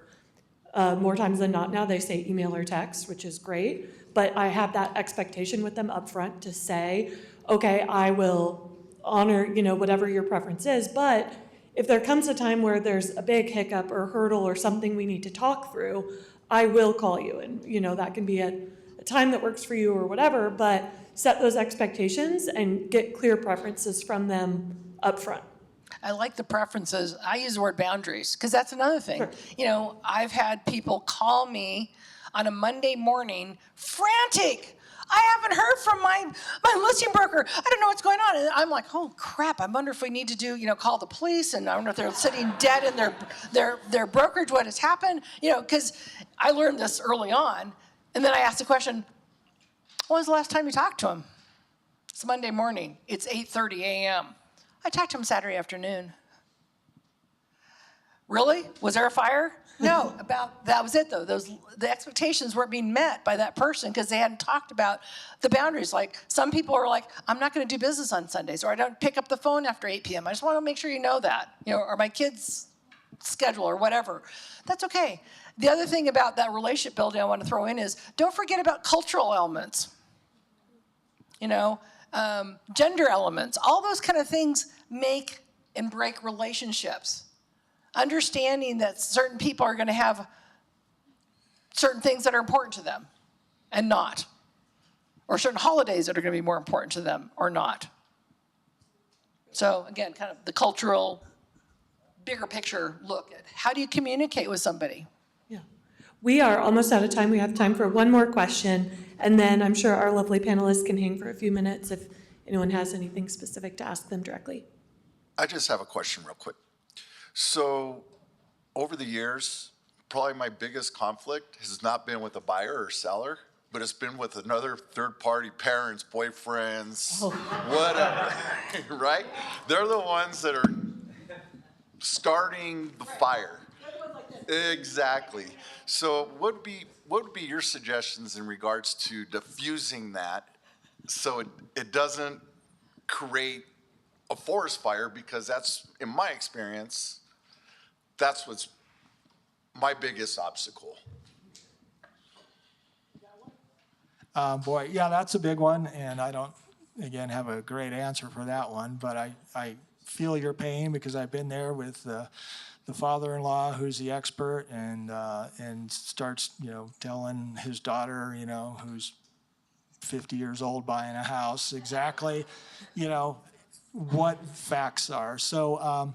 More times than not now, they say email or text, which is great, but I have that expectation with them up front to say, okay, I will honor, you know, whatever your preference is, but if there comes a time where there's a big hiccup or hurdle or something we need to talk through, I will call you, and, you know, that can be at a time that works for you or whatever, but set those expectations and get clear preferences from them up front. I like the preferences. I use the word boundaries, because that's another thing. Sure. You know, I've had people call me on a Monday morning, frantic. I haven't heard from my listing broker. I don't know what's going on. And I'm like, oh crap, I wonder if we need to do, you know, call the police, and I wonder if they're sitting dead in their brokerage, what has happened, you know, because I learned this early on. And then I asked the question, when was the last time you talked to him? It's Monday morning. It's 8:30 a.m. I talked to him Saturday afternoon. Really? Was there a fire? No, that was it though. The expectations weren't being met by that person because they hadn't talked about the boundaries. Like some people are like, I'm not going to do business on Sundays, or I don't pick up the phone after 8 p.m. I just want to make sure you know that, you know, or my kids' schedule or whatever. That's okay. The other thing about that relationship building I want to throw in is don't forget about cultural elements. You know, gender elements, all those kind of things make and break relationships. Understanding that certain people are going to have certain things that are important to them and not, or certain holidays that are going to be more important to them or not. So again, kind of the cultural, bigger picture look at how do you communicate with somebody? Yeah. We are almost out of time. We have time for one more question, and then I'm sure our lovely panelists can hang for a few minutes if anyone has anything specific to ask them directly. I just have a question real quick. So over the years, probably my biggest conflict has not been with a buyer or seller, but it's been with another third-party, parents, boyfriends, whatever, right? They're the ones that are starting the fire. Exactly. So what would be your suggestions in regards to diffusing that so it doesn't create a forest fire? Because that's, in my experience, that's what's my biggest obstacle. Boy, yeah, that's a big one, and I don't, again, have a great answer for that one, but I feel your pain because I've been there with the father-in-law who's the expert and starts, telling his daughter, who's 50 years old buying a house, exactly, what facts are. So,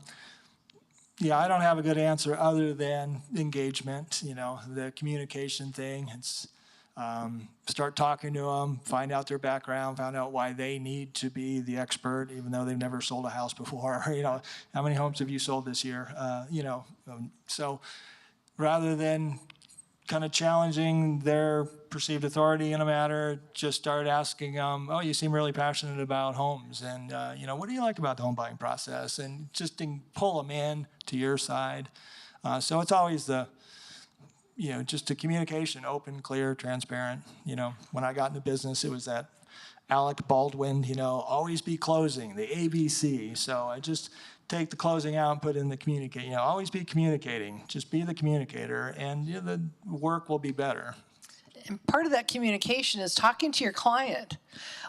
yeah, I don't have a good answer other than engagement, the communication thing. It's start talking to them, find out their background, find out why they need to be the expert, even though they've never sold a house before. How many homes have you sold this year? So rather than kind of challenging their perceived authority in a matter, just start asking them, oh, you seem really passionate about homes. And, what do you like about the home buying process? And just pull them in to your side. So it's always just a communication, open, clear, transparent. When I got into business, it was that Alec Baldwin, always be closing, the ABC. So I just take the closing out and put in the communicate. Always be communicating. Just be the communicator, and the work will be better. And part of that communication is talking to your client.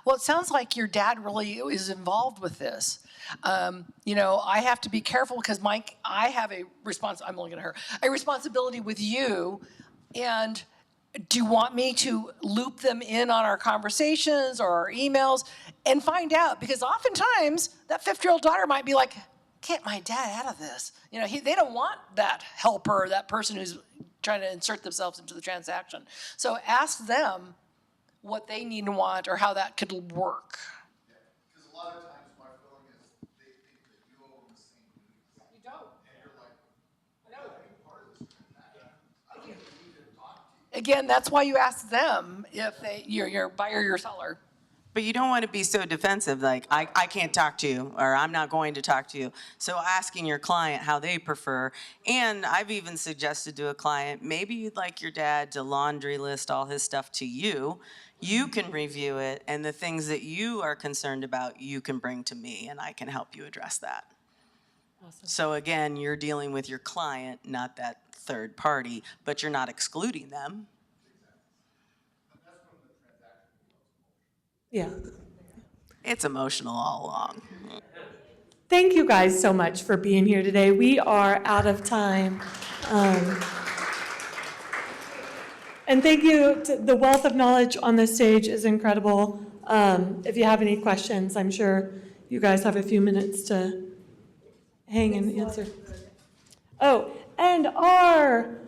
Well, it sounds like your dad really is involved with this. I have to be careful because Mike, I have I'm looking at her, a responsibility with you. And do you want me to loop them in on our conversations or our emails and find out? Because oftentimes that 50-year-old daughter might be like, get my dad out of this. They don't want that helper, that person who's trying to insert themselves into the transaction. So ask them what they need and want or how that could work. Because a lot of times my feeling is they think that you owe them the same duties. You don't. And you're like, I know, I'm part of this transaction. I don't even need to talk to you. Again, that's why you ask them if you're buyer, your seller. But you don't want to be so defensive, like, I can't talk to you, or I'm not going to talk to you. So asking your client how they prefer. And I've even suggested to a client, maybe you'd like your dad to laundry list all his stuff to you. You can review it, and the things that you are concerned about, you can bring to me, and I can help you address that. Awesome. So again, you're dealing with your client, not that third party, but you're not excluding them. Yeah. It's emotional all along. Thank you guys so much for being here today. We are out of time. And thank you. The wealth of knowledge on this stage is incredible. If you have any questions, I'm sure you guys have a few minutes to hang and answer. Oh, and our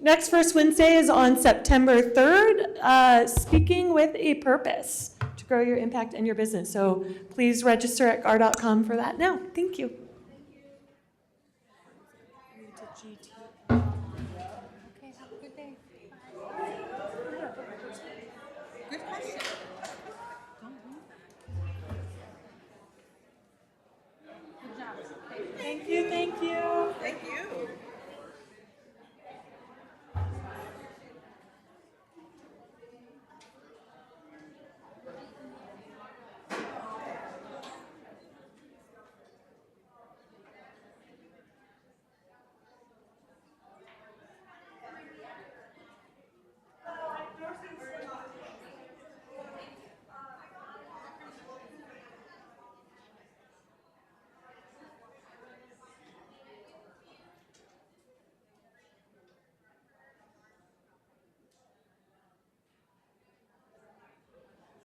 next First Wednesday is on September 3rd, Speaking with a Purpose to grow your impact and your business. So please register at GAAR.com for that now. Thank you.